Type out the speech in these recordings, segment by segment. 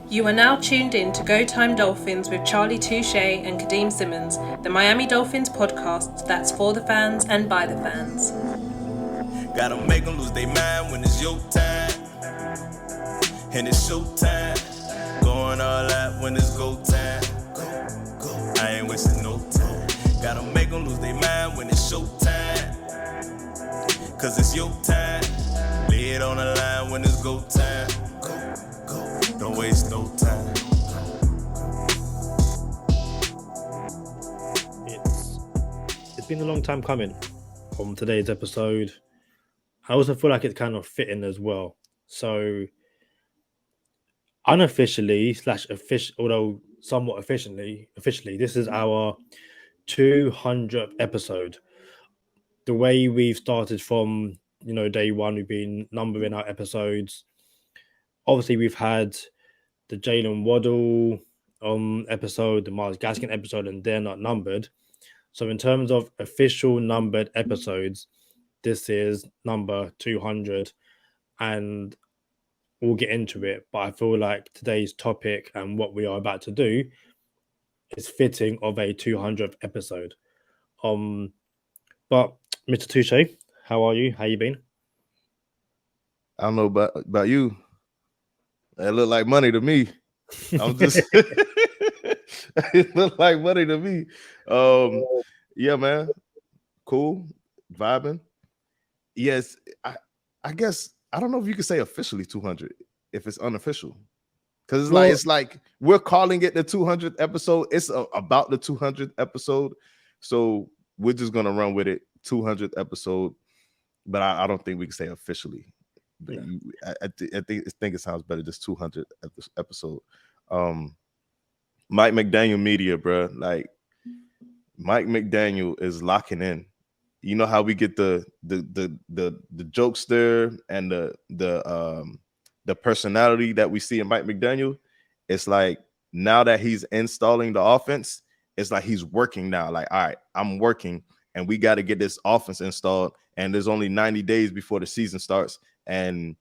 You are now tuned in to Go Time Dolphins with Charlie Touche and Kadeem Simmons, the Miami Dolphins podcast that's for the fans and by the fans. Gotta make them lose their mind when it's your time. And it's show time. Going all out when it's go time. Go. I ain't wasting no time. Gotta make them lose their mind when it's show time. Cause it's your time. Lay it on the line when it's go time. Go. Don't waste no time. It's been a long time coming from today's episode. I also feel like it's kind of fitting as well. So unofficially / official, although somewhat officially, this is our 200th episode. The way we've started from, day one, we've been numbering our episodes. Obviously, we've had the Jaylen Waddle episode, the Myles Gaskin episode, and they're not numbered. So in terms of official numbered episodes, this is number 200, and we'll get into it. But I feel like today's topic and what we are about to do is fitting of a 200th episode. But Mr. Touche, how are you? How you been? I don't know about you. It looked like money to me. I'm just it looked like money to me. Yeah, man. Cool. Vibing. Yes, I guess I don't know if you could say officially 200 if it's unofficial. Because it's like we're calling it the 200th episode. It's about the 200th episode. So we're just gonna run with it. 200th episode. But I don't think we can say officially. But yeah. I think it sounds better just 200th episode. Mike McDaniel Media, bro. Like Mike McDaniel is locking in. You know how we get the jokester and the personality that we see in Mike McDaniel. It's like now that he's installing the offense, it's like he's working now. Like, all right, I'm working, and we got to get this offense installed. And there's only 90 days before the season starts. And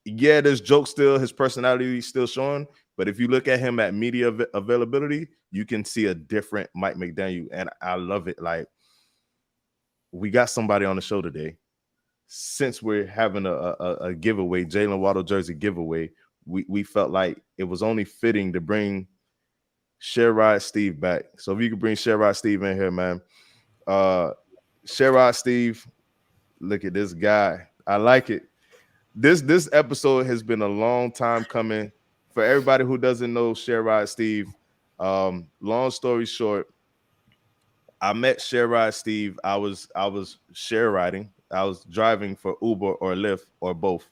yeah, there's jokes still, his personality is still showing. But if you look at him at media availability, you can see a different Mike McDaniel. And I love it. Like, we got somebody on the show today. Since we're having a giveaway, Jaylen Waddle jersey giveaway, we felt like it was only fitting to bring Shareride Steve back. So if you could bring Shareride Steve in here, man. Shareride Steve, look at this guy. I like it. This episode has been a long time coming. For everybody who doesn't know Shareride Steve, long story short, I met Shareride Steve. I was share riding. I was driving for Uber or Lyft or both,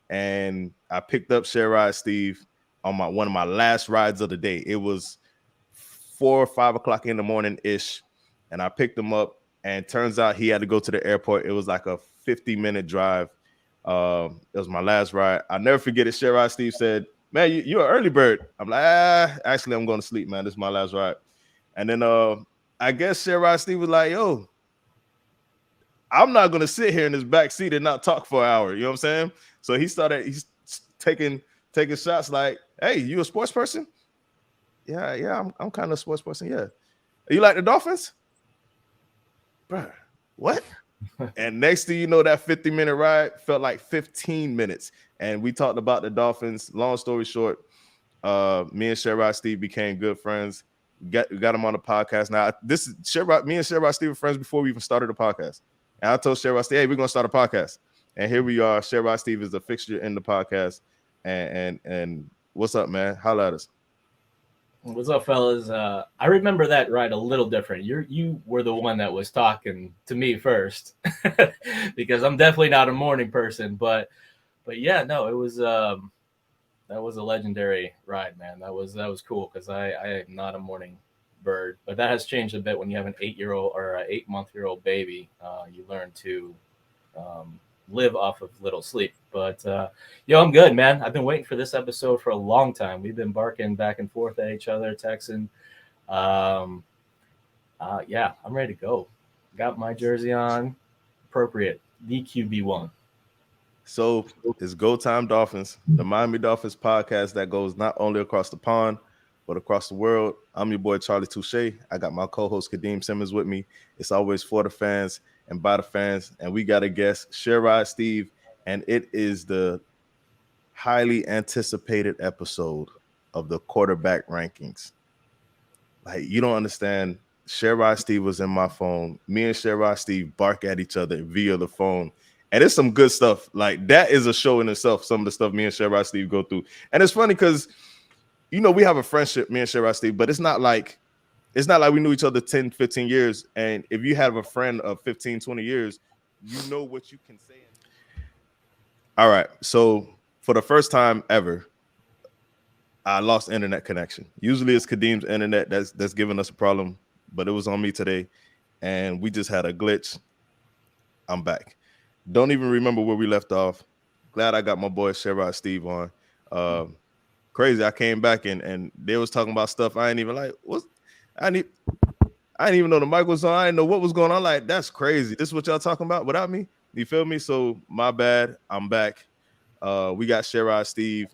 and I picked up Shareride Steve on one of my last rides of the day. It was 4 or 5 o'clock in the morning ish, and I picked him up. And turns out he had to go to the airport. It was like a 50-minute drive. It was my last ride. I'll never forget it. Shareride Steve said, "Man, you're an early bird." I'm like, actually, I'm going to sleep, man. This is my last ride. And then I guess Shareride Steve was like, "Yo, I'm not going to sit here in this back seat and not talk for an hour." You know what I'm saying? So he's taking shots like, "Hey, you a sports person?" Yeah, I'm kind of a sports person. Yeah. You like the Dolphins? Bruh, what? And next thing you know, that 50-minute ride felt like 15 minutes. And we talked about the Dolphins. Long story short, me and Shareride Steve became good friends. Got him on the podcast. Now, me and Shareride Steve were friends before we even started the podcast. And I told Shareride Steve, "Hey, we're gonna start a podcast." And here we are. Shareride Steve is a fixture in the podcast. And what's up, man? Holla at us. What's up, fellas? I remember that ride a little different. You were the one that was talking to me first, because I'm definitely not a morning person. But yeah, no, it was that was a legendary ride, man. That was cool because I am not a morning bird, but that has changed a bit when you have an 8-year-old or an 8-month-old baby. You learn to live off of little sleep. But I'm good, man. I've been waiting for this episode for a long time. We've been barking back and forth at each other, texting. I'm ready to go. Got my jersey on. Appropriate. The QB1. So it's Go Time Dolphins, the Miami Dolphins podcast that goes not only across the pond, but across the world. I'm your boy, Charlie Touche. I got my co-host, Kadeem Simmons, with me. It's always for the fans and by the fans. And we got a guest, Shareride Steve. And it is the highly anticipated episode of the quarterback rankings. Like, you don't understand. Shareride Steve was in my phone. Me and Shareride Steve bark at each other via the phone. And it's some good stuff. Like, that is a show in itself, some of the stuff me and Shareride Steve go through. And it's funny because, you know, we have a friendship, me and Shareride Steve, but it's not like we knew each other 10, 15 years. And if you have a friend of 15, 20 years, you know what you can say. All right. So for the first time ever, I lost internet connection. Usually it's Kadeem's internet that's giving us a problem, but it was on me today. And we just had a glitch. I'm back. Don't even remember where we left off. Glad I got my boy Shareride Steve on. Crazy. I came back and they was talking about stuff I ain't even like. I didn't even know the mic was on. I didn't know what was going on. Like, that's crazy. This is what y'all talking about without me? You feel me? So my bad. I'm back. We got Shareride Steve.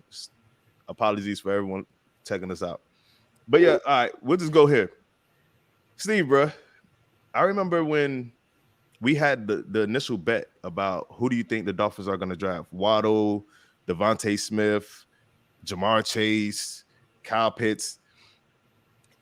Apologies for everyone checking us out. But yeah, all right, we'll just go here. Steve, bro, I remember when we had the initial bet about who do you think the Dolphins are going to draft? Waddle, Devontae Smith, Jamar Chase, Kyle Pitts.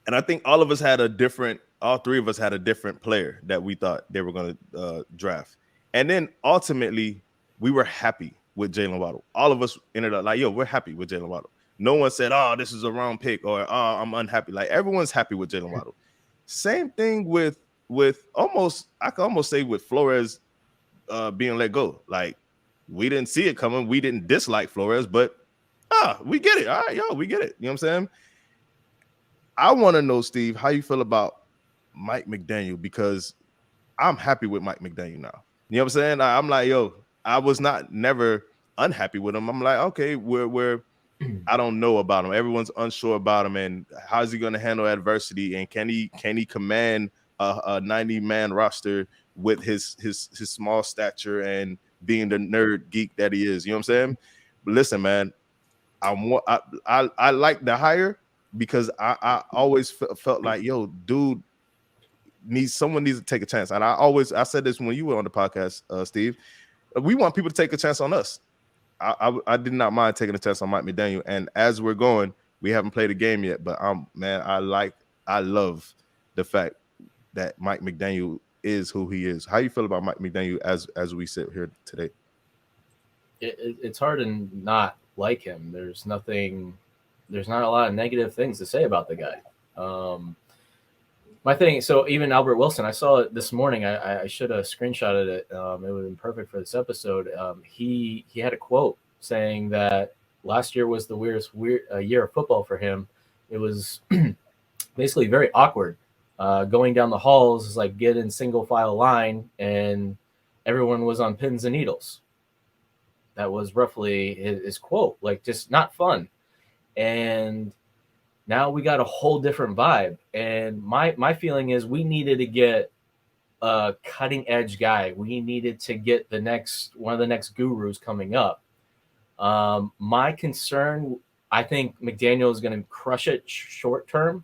And I think all three of us had a different player that we thought they were going to draft. And then ultimately, we were happy with Jaylen Waddle. All of us ended up like, yo, we're happy with Jaylen Waddle. No one said, oh, this is a wrong pick, or oh, I'm unhappy. Like, everyone's happy with Jaylen Waddle. Same thing with almost, I could almost say with Flores being let go. Like, we didn't see it coming. We didn't dislike Flores, but we get it. All right, yo, we get it. You know what I'm saying? I want to know, Steve, how you feel about Mike McDaniel, because I'm happy with Mike McDaniel now. You know what I'm saying? I'm like, yo, I was never unhappy with him. I'm like, okay, we're I don't know about him. Everyone's unsure about him, and how's he going to handle adversity, and can he command a 90-man roster with his small stature and being the nerd geek that he is? You know what I'm saying? But listen, man, I like the hire because I always felt like, yo, dude, someone needs to take a chance. And I said this when you were on the podcast, Steve. We want people to take a chance on us. I did not mind taking a chance on Mike McDaniel. And as we're going, we haven't played a game yet, but I love the fact that Mike McDaniel is who he is. How you feel about Mike McDaniel as we sit here today? It's hard to not like him. There's not a lot of negative things to say about the guy. My thing, so even Albert Wilson, I saw it this morning. I should have screenshotted it. It would have been perfect for this episode. He had a quote saying that last year was the weirdest year of football for him. It was basically very awkward. Going down the halls is like get in single file line, and everyone was on pins and needles. That was roughly his quote, like just not fun. And now we got a whole different vibe. And my feeling is we needed to get a cutting edge guy. We needed to get one of the next gurus coming up. My concern, I think McDaniel is going to crush it short term.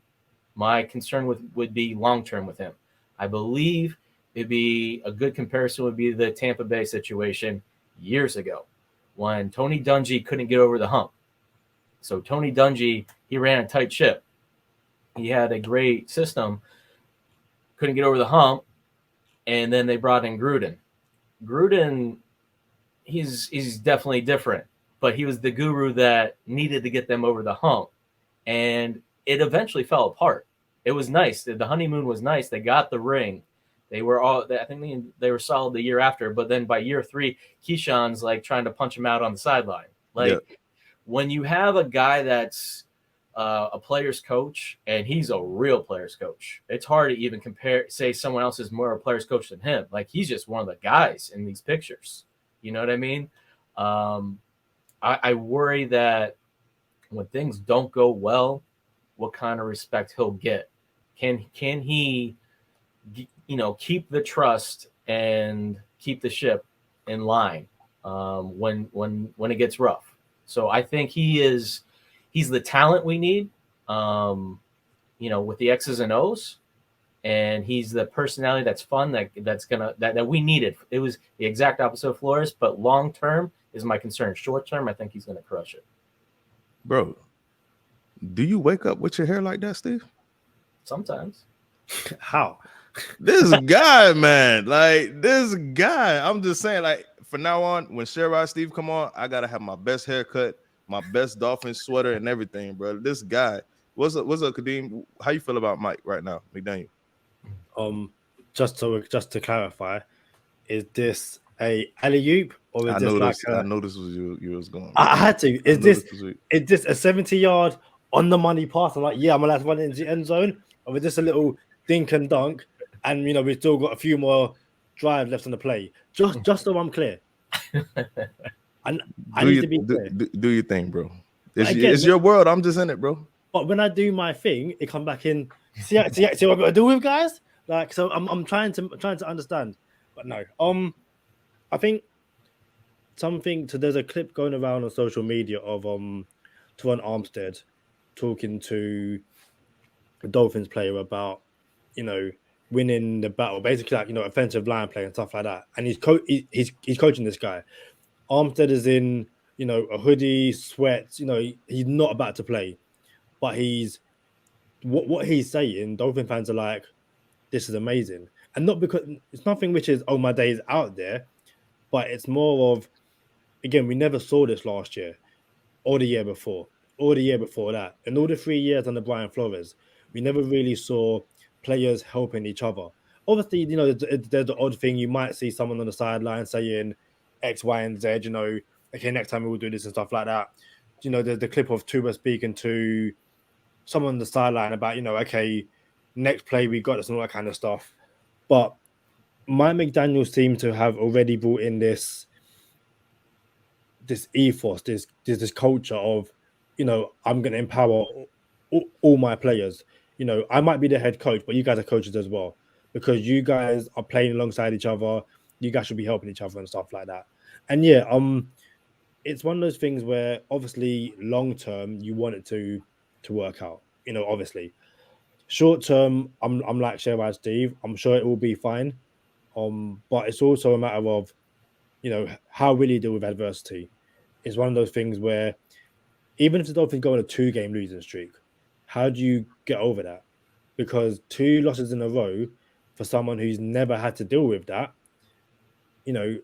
My concern would be long term with him. I believe it'd be a good comparison would be the Tampa Bay situation years ago when Tony Dungy couldn't get over the hump. So Tony Dungy, he ran a tight ship. He had a great system, couldn't get over the hump, and then they brought in Gruden. Gruden, he's definitely different, but he was the guru that needed to get them over the hump, and it eventually fell apart. It was nice. The honeymoon was nice. They got the ring. They were I think they were solid the year after, but then by year 3, Keyshawn's like trying to punch him out on the sideline. When you have a guy that's a player's coach, and he's a real player's coach, it's hard to even say someone else is more a player's coach than him. Like, he's just one of the guys in these pictures. You know what I mean? I worry that when things don't go well, what kind of respect he'll get. Can he, keep the trust and keep the ship in line? when it gets rough. So I think he's the talent we need, with the X's and O's, and he's the personality that's fun that we needed. It was the exact opposite of Flores, but long term is my concern. Short term, I think he's gonna crush it. Bro, do you wake up with your hair like that, Steve? Sometimes. How? This guy, man, like this guy. I'm just saying, like, from now on, when Shareride Steve come on, I gotta have my best haircut, my best Dolphins sweater, and everything, bro. This guy. What's up, Kadeem? How you feel about Mike right now, McDaniel? Just to clarify, is this a alley-oop or is I this like I know this was you was going. I had to. Is this a 70-yard on the money pass? I'm like, yeah, I'm allowed to run it into the end zone, or is this a little dink and dunk? And we've still got a few more drives left on the play. Just so I'm clear. And I need to be clear. Do your thing, bro. It's your world. I'm just in it, bro. But when I do my thing, it comes back in. See what I got to do with, guys. Like, so I'm trying to understand. But no, I think there's a clip going around on social media of Teron Armstead talking to a Dolphins player about winning the battle, basically like offensive line play and stuff like that. And he's coaching this guy. Armstead is in a hoodie, sweats. He's not about to play, but he's what he's saying. Dolphin fans are like, this is amazing, and not because it's nothing which is my days out there, but it's more of, again, we never saw this last year, or the year before, or the year before that, and all the 3 years under Brian Flores, we never really saw players helping each other. Obviously, there's the odd thing. You might see someone on the sideline saying X, Y, and Z. Okay, next time we will do this and stuff like that. There's the clip of Tua speaking to someone on the sideline about, okay, next play we got this and all that kind of stuff. But Mike McDaniel seems to have already brought in this ethos, this culture of, I'm going to empower all my players. I might be the head coach, but you guys are coaches as well, because you guys are playing alongside each other. You guys should be helping each other and stuff like that. And yeah, it's one of those things where obviously long term you want it to work out. Obviously short term, I'm like Shareride Steve. I'm sure it will be fine. But it's also a matter of, how will you deal with adversity? It's one of those things where even if the Dolphins go on a 2-game losing streak, how do you get over that? Because 2 losses in a row for someone who's never had to deal with that,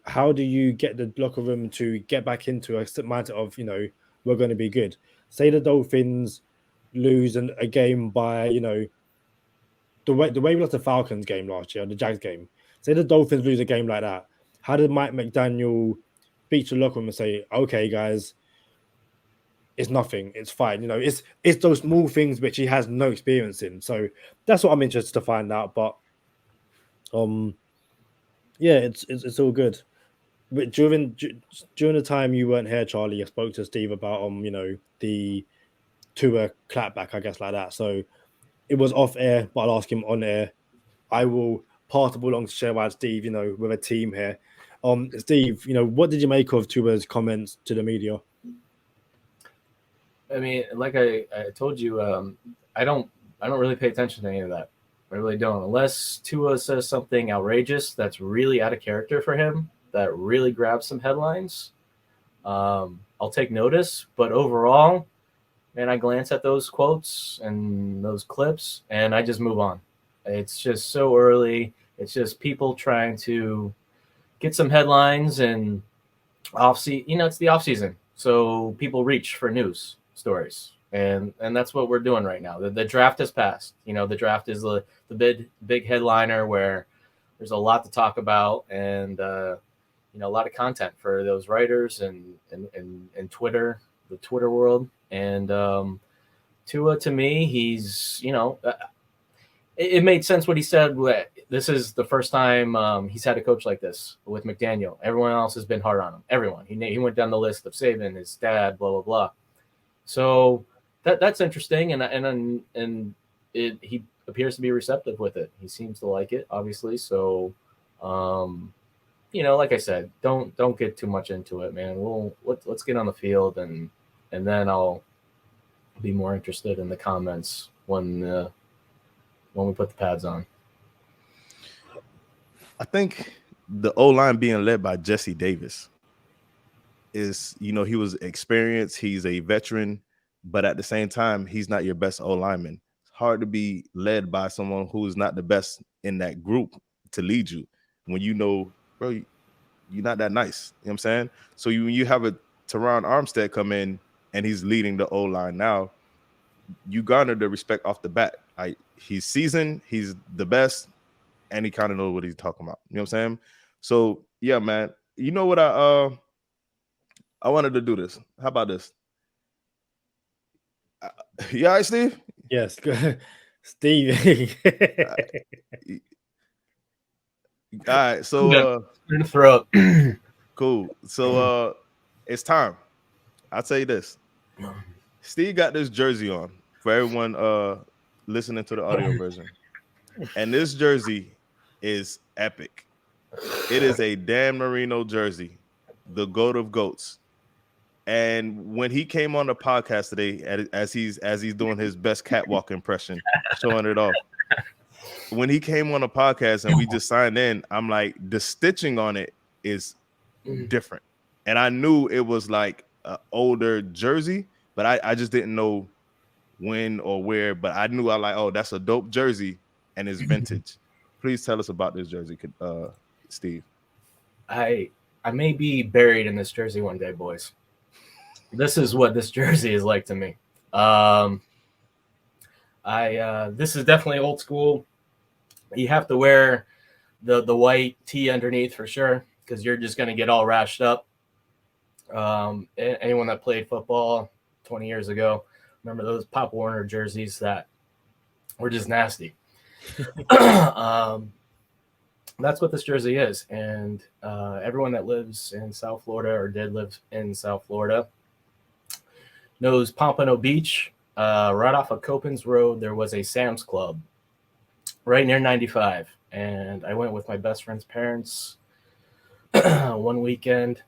how do you get the locker room to get back into a mindset of, we're going to be good? Say the Dolphins lose a game by, the way we lost the Falcons game last year, the Jags game. Say the Dolphins lose a game like that. How did Mike McDaniel beat the locker room and say, okay, guys, it's nothing, it's fine. It's those small things which he has no experience in. So that's what I'm interested to find out. But yeah, it's all good. But during the time you weren't here, Charlie, I spoke to Steve about the Tua clapback, I guess, like that. So it was off air, but I'll ask him on air. I will pass the ball along to Shareride Steve, we're a team here. Steve, what did you make of Tua's comments to the media? I mean, like I told you, I don't really pay attention to any of that. I really don't, unless Tua says something outrageous that's really out of character for him, that really grabs some headlines. I'll take notice, but overall, man, I glance at those quotes and those clips, and I just move on. It's just so early. It's just people trying to get some headlines, and it's the off season, so people reach for news stories, and that's what we're doing right now. The draft has passed. The draft is the big headliner where there's a lot to talk about, and a lot of content for those writers and Twitter, the Twitter world. And Tua, to me, he's it made sense what he said. This is the first time he's had a coach like this with McDaniel. Everyone else has been hard on him. Everyone. He went down the list of Saban, his dad, blah blah blah. So that's interesting, and he appears to be receptive with it. He seems to like it, obviously. So like I said, don't get too much into it, man. Let's get on the field, and then I'll be more interested in the comments when we put the pads on. I think the O-line being led by Jesse Davis is, he was experienced. He's a veteran, but at the same time, he's not your best O-lineman. It's hard to be led by someone who is not the best in that group to lead you when bro, you're not that nice. You know what I'm saying? So you have a Teron Armstead come in and he's leading the O-line now, you garner the respect off the bat. He's seasoned, he's the best, and he kind of knows what he's talking about. You know what I'm saying? So yeah, man. You know what I wanted to do this. How about this? You all right, Steve? Yes, Steve. All right, so Clear the throat. cool. So it's time. I'll tell you this. Steve got this jersey on for everyone listening to the audio version. And this jersey is epic. It is a Dan Marino jersey, the GOAT of GOATs. And when he came on the podcast today, as he's doing his best catwalk impression, showing it off. When he came on the podcast and we just signed in, I'm like, the stitching on it is different. And I knew it was like an older jersey, but I just didn't know when or where. But I knew oh, that's a dope jersey and it's vintage. Please tell us about this jersey, Steve. I may be buried in this jersey one day, boys. This is what this jersey is like to me. This is definitely old school. You have to wear the white tee underneath for sure, because you're just going to get all rashed up. Anyone that played football 20 years ago, remember those Pop Warner jerseys that were just nasty. That's what this jersey is. And everyone that lives in South Florida or did live in South Florida knows Pompano Beach. Right off of Copans Road, there was a Sam's Club right near 95. And I went with my best friend's parents one weekend.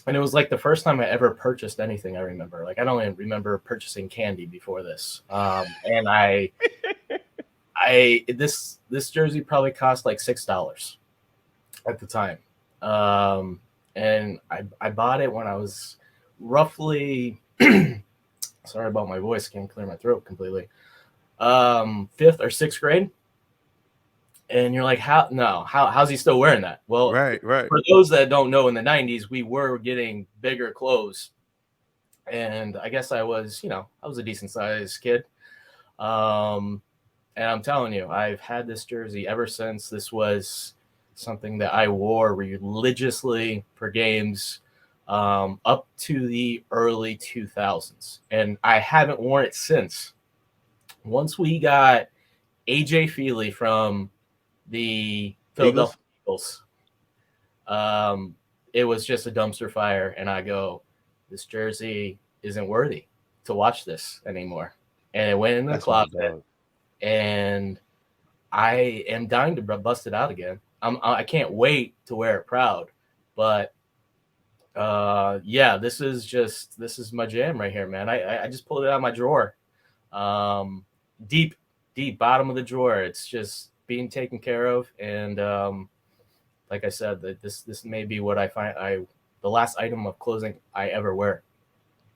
And it was like the first time I ever purchased anything, I remember. Like, I don't even remember purchasing candy before this. And this jersey probably cost like $6 at the time. And I bought it when I was roughly sorry about my voice, can't clear my throat completely. 5th or 6th grade. And you're like, how's he still wearing that? Well, right. For those that don't know, in the 90s, we were getting bigger clothes. And I guess I was a decent sized kid. And I'm telling you, I've had this jersey ever since. This was something that I wore religiously for games up to the early 2000s. And I haven't worn it since. Once we got AJ Feely from the Philadelphia Eagles, it was just a dumpster fire. And I go, this jersey isn't worthy to watch this anymore. And it went in the closet. And I am dying to bust it out again. I can't wait to wear it proud. But this is my jam right here, man. I just pulled it out of my drawer. Deep bottom of the drawer. It's just being taken care of. And like I said, this may be what I find the last item of clothing I ever wear.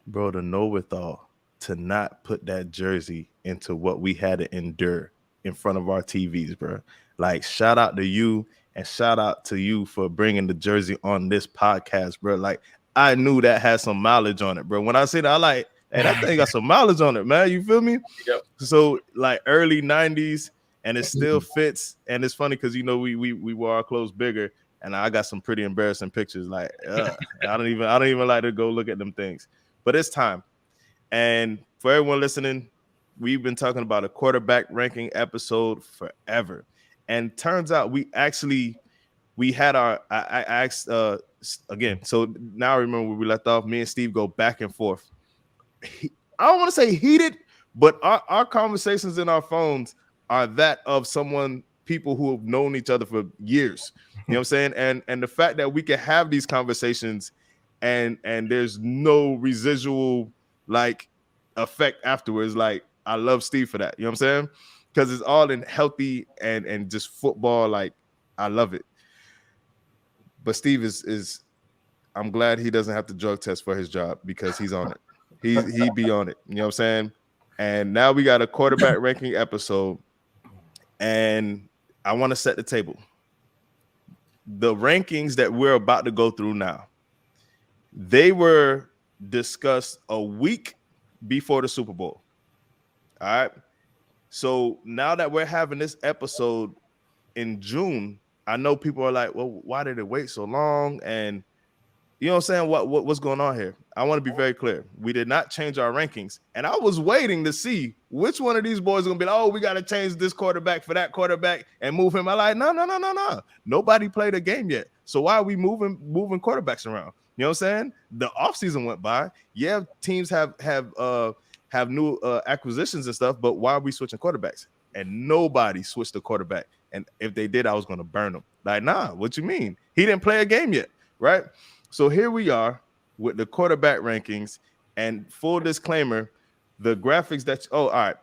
Bro, to know withal, to not put that jersey into what we had to endure in front of our TVs, bro. Like, shout out to you and shout out to you for bringing the jersey on this podcast, bro. Like, I knew that had some mileage on it, bro. When I say that, I like, hey, that thing got some mileage on it, man. You feel me? Yep. So, like, early 90s, and it still fits. And it's funny because, we wore our clothes bigger, and I got some pretty embarrassing pictures. Like, I don't even like to go look at them things. But it's time. And for everyone listening, we've been talking about a quarterback ranking episode forever. And turns out we had I asked again. So now I remember where we left off. Me and Steve go back and forth. I don't want to say heated, but our conversations in our phones are that of someone people who have known each other for years. You know what I'm saying? And the fact that we can have these conversations and there's no residual like effect afterwards. Like, I love Steve for that. You know what I'm saying? Because it's all in healthy and just football. Like, I love it. But Steve is I'm glad he doesn't have to drug test for his job because he's on it. He be on it. You know what I'm saying? And now we got a quarterback ranking episode, and I want to set the table. The rankings that we're about to go through now, they were discussed a week before the Super Bowl. All right. So now that we're having this episode in June, I know people are like, well, why did it wait so long? And you know what I'm saying? What's going on here? I want to be very clear. We did not change our rankings. And I was waiting to see which one of these boys are going to be like, oh, we got to change this quarterback for that quarterback and move him. I'm like, no. Nobody played a game yet. So why are we moving quarterbacks around? You know what I'm saying? The offseason went by. Yeah, teams have new acquisitions and stuff, but why are we switching quarterbacks? And nobody switched the quarterback. And if they did, I was going to burn them. Like, nah, what you mean? He didn't play a game yet, right? So here we are with the quarterback rankings, and full disclaimer, the graphics that all right.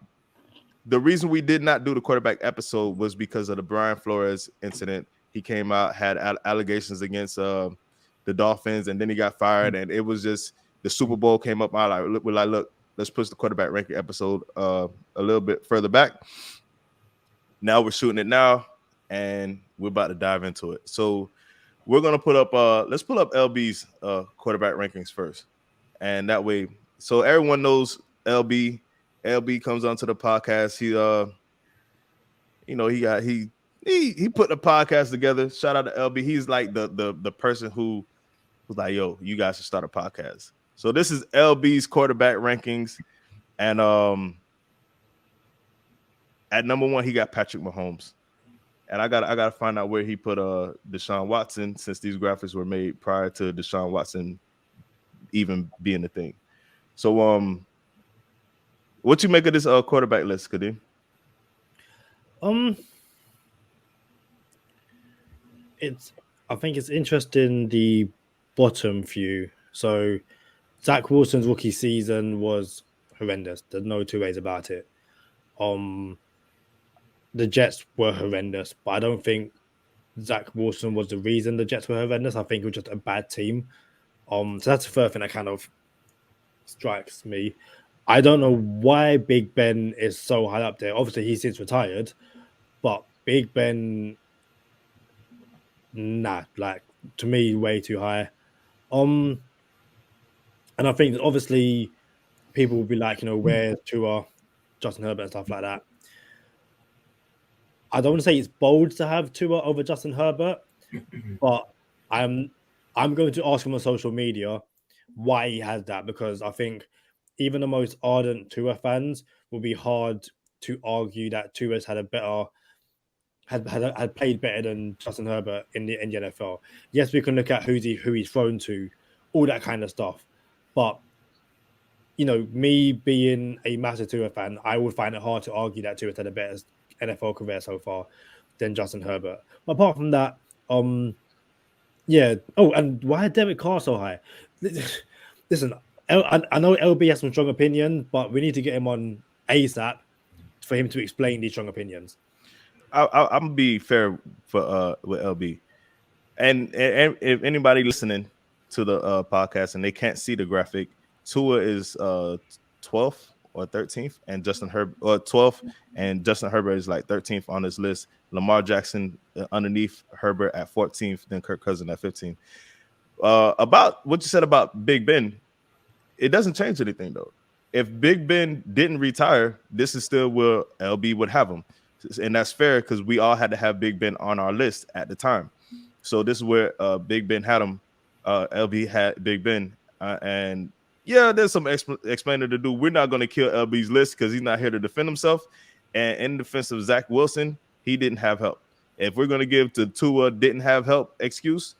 The reason we did not do the quarterback episode was because of the Brian Flores incident. He came out, had allegations against the Dolphins, and then he got fired. And it was just the Super Bowl came up. We're like, look, let's push the quarterback ranking episode a little bit further back. Now we're shooting it now, and we're about to dive into it. So we're gonna put up let's pull up LB's quarterback rankings first, and that way, so everyone knows LB. LB comes onto the podcast. He he put the podcast together. Shout out to LB. He's like the person who was like, yo, you guys should start a podcast. So this is LB's quarterback rankings, and at number one he got Patrick Mahomes. And I gotta find out where he put Deshaun Watson, since these graphics were made prior to Deshaun Watson even being a thing. So what you make of this quarterback list, Kadeem? I think it's interesting, the bottom few. So Zach Wilson's rookie season was horrendous. There's no two ways about it. The Jets were horrendous, but I don't think Zach Wilson was the reason the Jets were horrendous. I think it was just a bad team. So that's the first thing that kind of strikes me. I don't know why Big Ben is so high up there. Obviously, he's since retired, but Big Ben, nah, like, to me, way too high. And I think that obviously people will be like, where's Tua, Justin Herbert and stuff like that. I don't want to say it's bold to have Tua over Justin Herbert, but I'm going to ask him on social media why he has that, because I think even the most ardent Tua fans will be hard to argue that Tua's had played better than Justin Herbert in the NFL. Yes, we can look at who he's thrown to, all that kind of stuff, but me being a massive Tua fan, I would find it hard to argue that Tua's had a better NFL career so far than Justin Herbert. But apart from that, yeah. Oh, and why is Derek Carr so high? Listen, I know LB has some strong opinion, but we need to get him on ASAP for him to explain these strong opinions. I'm gonna be fair for with LB, and if anybody listening to the podcast and they can't see the graphic, Tua is 12th or 13th, and Justin Herbert, or 12th, and Justin Herbert is like 13th on this list. Lamar Jackson underneath Herbert at 14th, then Kirk Cousins at 15th. About what you said about Big Ben, it doesn't change anything though. If Big Ben didn't retire, this is still where LB would have him, and that's fair because we all had to have Big Ben on our list at the time. So this is where Big Ben had him. LB had Big Ben, and yeah, there's some explaining to do. We're not going to kill LB's list because he's not here to defend himself. And in defense of Zach Wilson, he didn't have help. If we're going to give to Tua didn't have help excuse,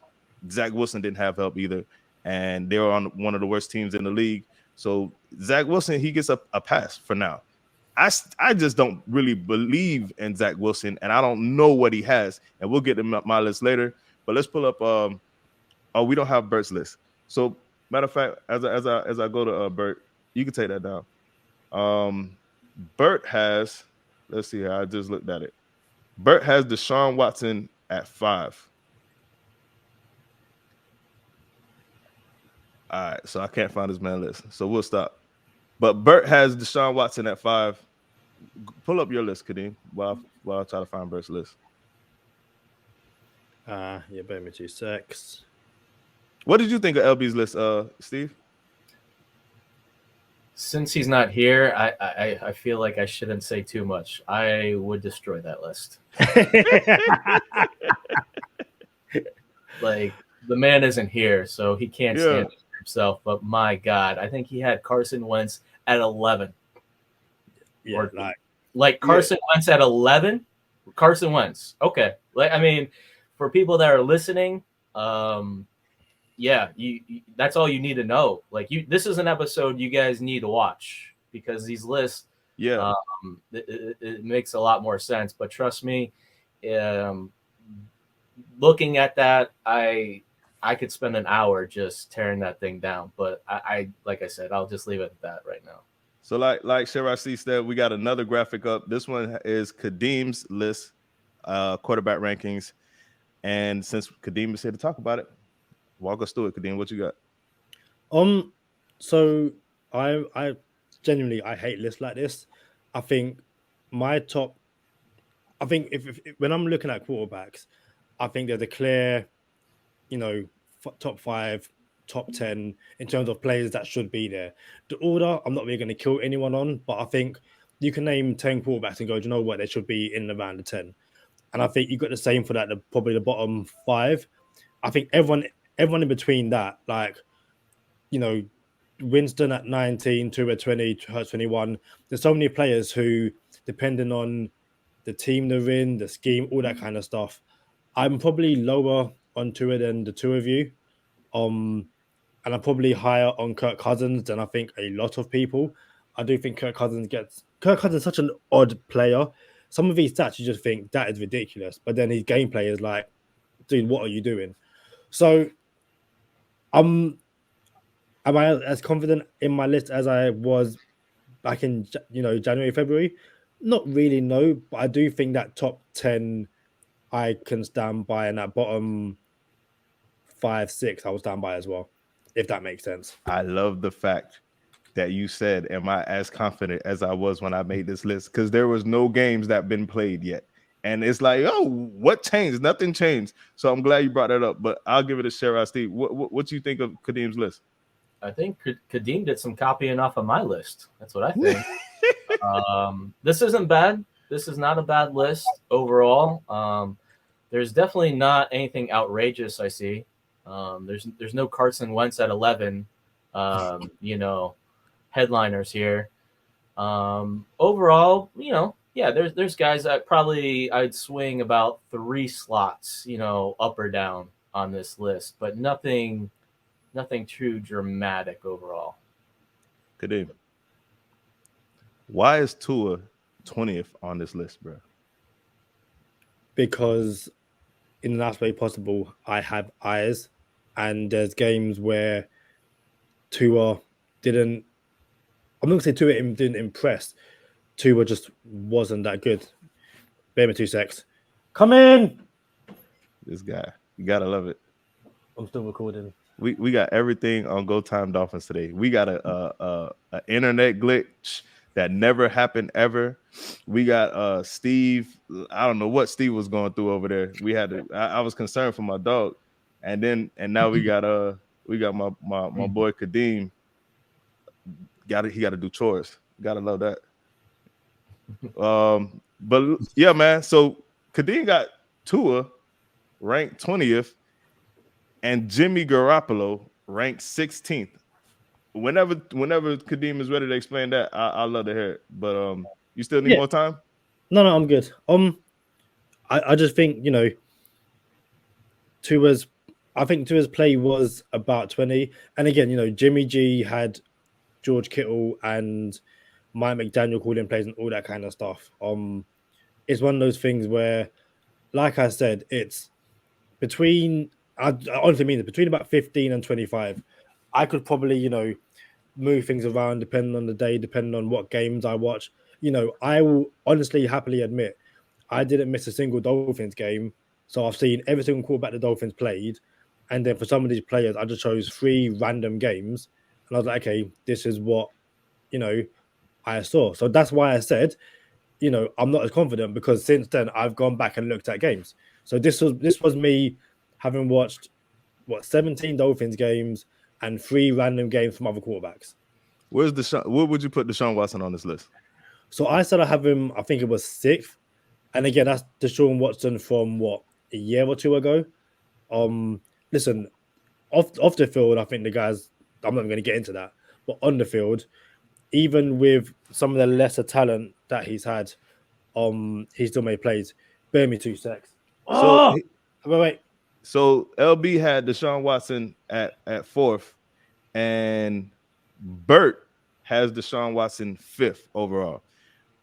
Zach Wilson didn't have help either. And they were on one of the worst teams in the league. So Zach Wilson, he gets a pass for now. I just don't really believe in Zach Wilson, and I don't know what he has. And we'll get to my list later. But let's pull up. Oh, we don't have Bert's list. So matter of fact, as I go to Bert, you can take that down. Bert has. Let's see here. I just looked at it. Bert has Deshaun Watson at 5. All right, so I can't find his man list, so we'll stop. But Bert has Deshaun Watson at 5. Pull up your list, Kadeem, while I try to find Bert's list. Yeah, bear me 2 secs. What did you think of LB's list, Steve? Since he's not here, I feel like I shouldn't say too much. I would destroy that list. Like, the man isn't here, so he can't stand it for himself. But my God, I think he had Carson Wentz at 11. Yeah, or like Carson Wentz at 11. Carson Wentz. Okay. Like, I mean, for people that are listening, yeah, you that's all you need to know. Like, this is an episode you guys need to watch, because these lists, it makes a lot more sense. But trust me, looking at that, I could spend an hour just tearing that thing down. But I like I said, I'll just leave it at that right now. So like Shareride said, we got another graphic up. This one is Kadeem's list, quarterback rankings. And since Kadeem is here to talk about it, walk us through it, Kadeem. What you got? So I genuinely I hate lists like this. I think if when I'm looking at quarterbacks, I think there's a clear, top 5, top 10 in terms of players that should be there. The order, I'm not really going to kill anyone on, but I think you can name 10 quarterbacks and go, do you know what? They should be in around the 10. And I think you got the same for that, probably the bottom 5. I think everyone in between that, like, Winston at 19, Tua at 20, Hurts 21. There's so many players who, depending on the team they're in, the scheme, all that kind of stuff, I'm probably lower on Tua than the two of you. And I'm probably higher on Kirk Cousins than I think a lot of people. I do think Kirk Cousins is such an odd player. Some of his stats, you just think that is ridiculous. But then his gameplay is like, dude, what are you doing? So, am I as confident in my list as I was back in, January, February? Not really, no. But I do think that top 10 I can stand by, and that bottom 5, 6 I will stand by as well, if that makes sense. I love the fact that you said, am I as confident as I was when I made this list? Because there was no games that been played yet. And it's like, oh, what changed? Nothing changed. So I'm glad you brought that up. But I'll give it a share. Steve, what do you think of Kadeem's list? I think Kadeem did some copying off of my list. That's what I think. This isn't bad. This is not a bad list overall. There's definitely not anything outrageous I see. There's no Carson Wentz at 11, headliners here. Overall, yeah, there's guys that probably I'd swing about 3 slots, up or down on this list, but nothing too dramatic overall. Kadeem, why is Tua 20th on this list, bro? Because in the last way possible, I have eyes, and there's games where Tua didn't. I'm not gonna say Tua didn't impress. Tua just wasn't that good. Bear me 2 secs. Come in. This guy, you gotta love it. I'm still recording. We got everything on Go Time Dolphins today. We got a internet glitch that never happened ever. We got Steve. I don't know what Steve was going through over there. We had to. I was concerned for my dog, and now we got my boy Kadeem. He got to do chores. Gotta love that. But yeah, man. So Kadeem got Tua ranked 20th, and Jimmy Garoppolo ranked 16th. Whenever Kadeem is ready to explain that, I'd love to hear it. But you still need more time? No, I'm good. I just think, Tua's play was about 20. And again, Jimmy G had George Kittle and Mike McDaniel calling plays and all that kind of stuff. It's one of those things where, like I said, it's between. I honestly mean it, between about 15 and 25. I could probably, move things around depending on the day, depending on what games I watch. I will honestly happily admit I didn't miss a single Dolphins game. So I've seen every single quarterback the Dolphins played. And then for some of these players, I just chose 3 random games. And I was like, okay, this is what, I saw. So that's why I said, I'm not as confident, because since then I've gone back and looked at games. So this was me having watched 17 Dolphins games and 3 random games from other quarterbacks. Where's what would you put Deshaun Watson on this list? So I said I have him, I think it was 6th. And again, that's Deshaun Watson from a year or 2 ago. Listen, off the field, I think the guys, I'm not going to get into that, but on the field, even with some of the lesser talent that he's had, he still made plays. Bear me 2 secs. Wait. So LB had Deshaun Watson at 4th, and Bert has Deshaun Watson 5th overall.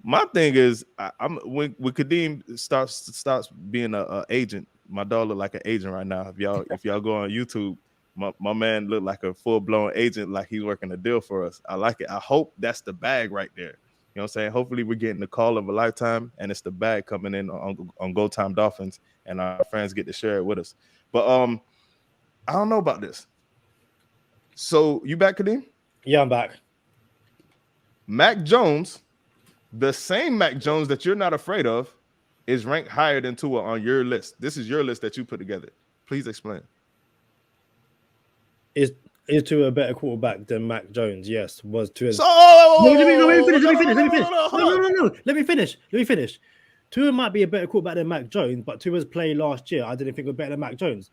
My thing is, I'm when Kadeem starts being a agent. My dog look like an agent right now. If y'all go on YouTube, my man look like a full-blown agent, like he's working a deal for us. I like it. I hope that's the bag right there. You know what I'm saying? Hopefully we're getting the call of a lifetime, and it's the bag coming in on Go Time Dolphins, and our friends get to share it with us. But I don't know about this. So you back, Kadeem? Yeah, I'm back. Mac Jones, the same Mac Jones that you're not afraid of, is ranked higher than Tua on your list. This is your list that you put together. Please explain. Is Tua a better quarterback than Mac Jones? Yes. Was Tua. Let me finish. Tua might be a better quarterback than Mac Jones, but Tua's play last year, I didn't think was better than Mac Jones.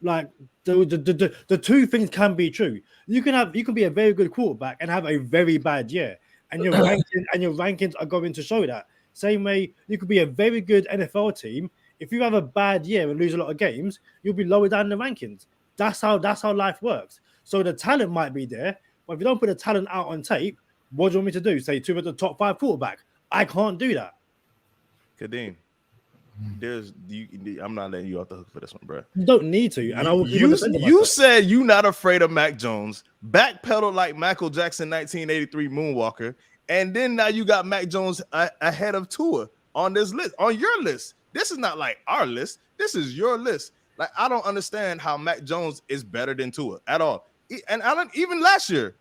Like the two things can be true. You can be a very good quarterback and have a very bad year, and your rankings are going to show that. Same way, you could be a very good NFL team. If you have a bad year and lose a lot of games, you'll be lower down the rankings. That's how life works. So the talent might be there, but if you don't put the talent out on tape, what do you want me to do? Say Tua the top 5 quarterback? I can't do that. Kadeem, I'm not letting you off the hook for this one, bro. You don't need to. And I will. You said you not afraid of Mac Jones, backpedaled like Michael Jackson 1983 Moonwalker, and then now you got Mac Jones ahead of Tua on this list, on your list. This is not like our list. This is your list. Like, I don't understand how Mac Jones is better than Tua at all. And even last year,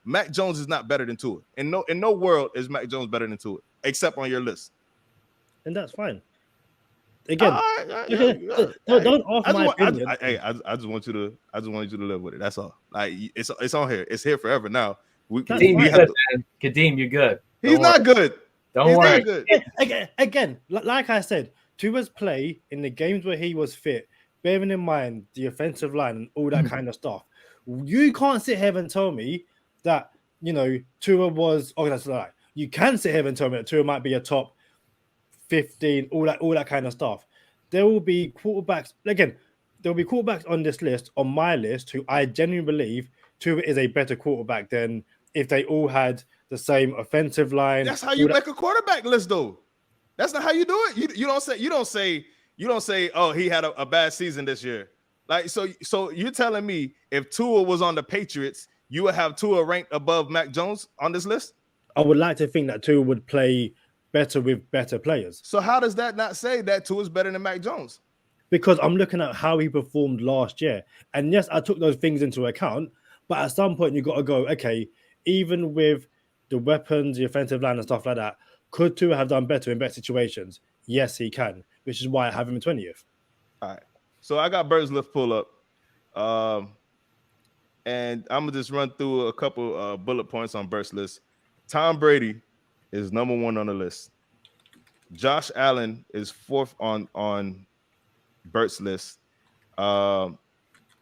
Mac Jones is not better than Tua. In no world is Mac Jones better than Tua, except on your list. And that's fine. Again, don't offer my opinion. I just want you to live with it. That's all. Like, it's on here. It's here forever now. Kadeem, you're good. He's not good. Don't worry. Again, like I said, Tua's play in the games where he was fit, bearing in mind the offensive line and all that kind of stuff, you can't sit here and tell me that Tua was. Oh, that's right. You can sit here and tell me that Tua might be a top 15, all that kind of stuff. There will be quarterbacks. Again, there will be quarterbacks on this list, on my list, who I genuinely believe Tua is a better quarterback than if they all had the same offensive line. That's how you make a quarterback list, though. That's not how you do it. You don't say, oh, he had a bad season this year. Like, so you're telling me if Tua was on the Patriots, you would have Tua ranked above Mac Jones on this list? I would like to think that Tua would play better with better players. So how does that not say that Tua is better than Mac Jones? Because I'm looking at how he performed last year. And yes, I took those things into account, but at some point you got to go, okay, even with the weapons, the offensive line and stuff like that, could Tua have done better in better situations? Yes, he can, which is why I have him in 20th. All right. So I got Bird's Lift pull up. And I'm going to just run through a couple bullet points on Bert's list. Tom Brady is number 1 on the list. Josh Allen is 4th on Bert's list.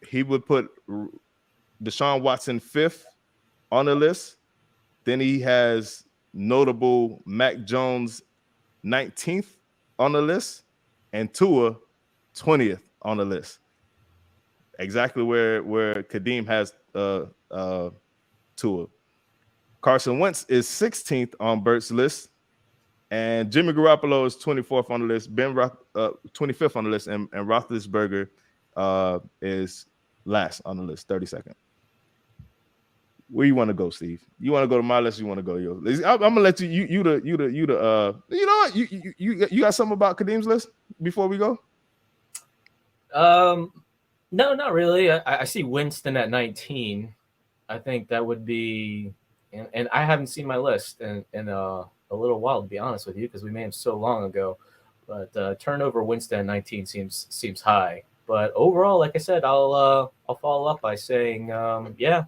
He would put Deshaun Watson 5th on the list. Then he has notable Mac Jones 19th on the list and Tua 20th on the list. Exactly where Kadeem has Tua. Carson Wentz is 16th on Bert's list. And Jimmy Garoppolo is 24th on the list. 25th on the list. And Roethlisberger is last on the list, 32nd. Where you want to go, Steve? You want to go to my list? Or you want to go to yours? I'm gonna let you. You know what? You got something about Kadeem's list before we go? No, not really. I see Winston at 19. I think that would be, and I haven't seen my list in a little while, to be honest with you, because we made him so long ago. But turnover Winston at 19 seems high. But overall, like I said, I'll follow up by saying, yeah.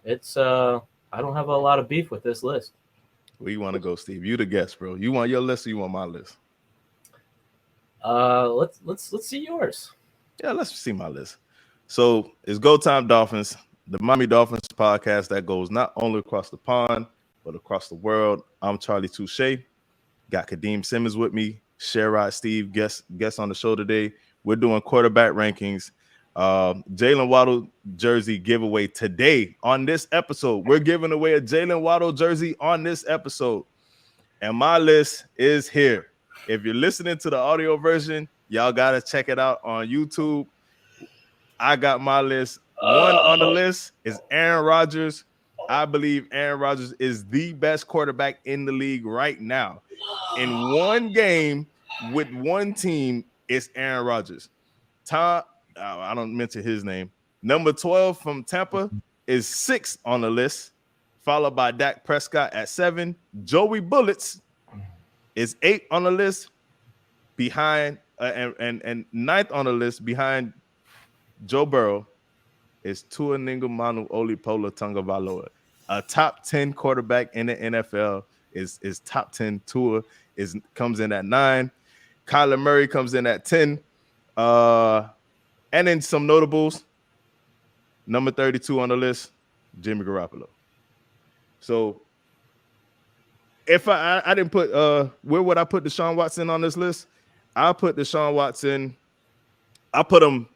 It's I don't have a lot of beef with this list. Where you want to go, Steve? You the guest, bro. You want your list or you want my list? Let's see yours. Yeah, let's see my list. So it's Go Time Dolphins, the Miami Dolphins podcast that goes not only across the pond, but across the world. I'm Charlie Touche. Got Kadeem Simmons with me. Shareride Steve, guest on the show today. We're doing quarterback rankings. Jaylen Waddle jersey giveaway today on this episode. We're giving away a Jaylen Waddle jersey on this episode, and my list is here. If you're listening to the audio version, y'all gotta check it out on YouTube. I got my list. One on the list is Aaron Rodgers. I believe Aaron Rodgers is the best quarterback in the league right now. In one game with one team, it's Aaron Rodgers. I don't mention his name. Number 12 from Tampa is 6 on the list, followed by Dak Prescott at 7. Joey Bullets is 8 on the list, behind and 9th on the list behind Joe Burrow is Tua Tagovailoa, a top 10 quarterback in the NFL. Is top 10. Tua comes in at 9. Kyler Murray comes in at 10. And then some notables. Number 32 on the list, Jimmy Garoppolo. So if I didn't put where would I put Deshaun Watson on this list? I put Deshaun Watson. I put him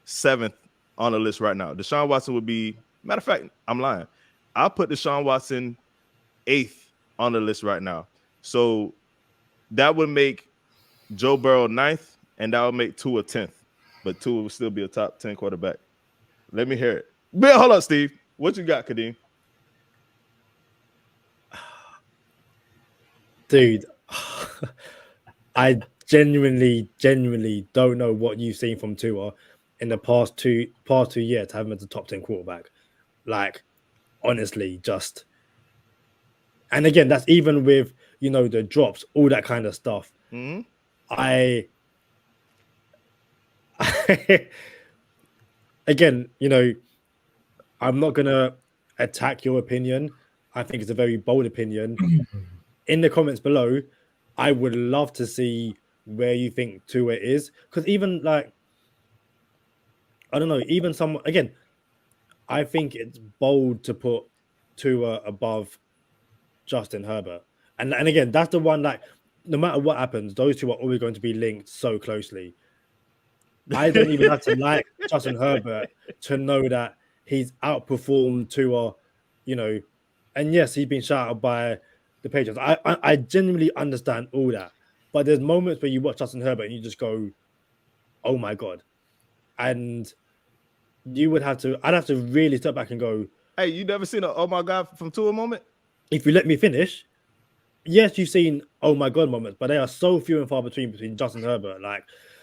7th on the list right now. Deshaun Watson would be, matter of fact, I'm lying. I put Deshaun Watson 8th on the list right now. So that would make Joe Burrow 9th, and that would make Tua 10th. But Tua will still be a top 10 quarterback. Let me hear it. Bill, hold up, Steve. What you got, Kadeem? Dude, I genuinely don't know what you've seen from Tua in the past two years to have him as a top 10 quarterback. Like, honestly, just. And again, that's even with, the drops, all that kind of stuff. Mm-hmm. Again, I'm not gonna attack your opinion. I think it's a very bold opinion. In the comments below, I would love to see where you think Tua is, because even I don't know, even someone again, I think it's bold to put Tua above Justin Herbert, and again, that's the one no matter what happens, those two are always going to be linked so closely. I don't even have to like Justin Herbert to know that he's outperformed Tua, and yes, he's been shouted by the Patriots. I genuinely understand all that, but there's moments where you watch Justin Herbert and you just go, "Oh my god," and I'd have to really step back and go, "Hey, you never seen a oh my god from Tua moment?" If you let me finish, yes, you've seen oh my god moments, but they are so few and far between Justin Herbert.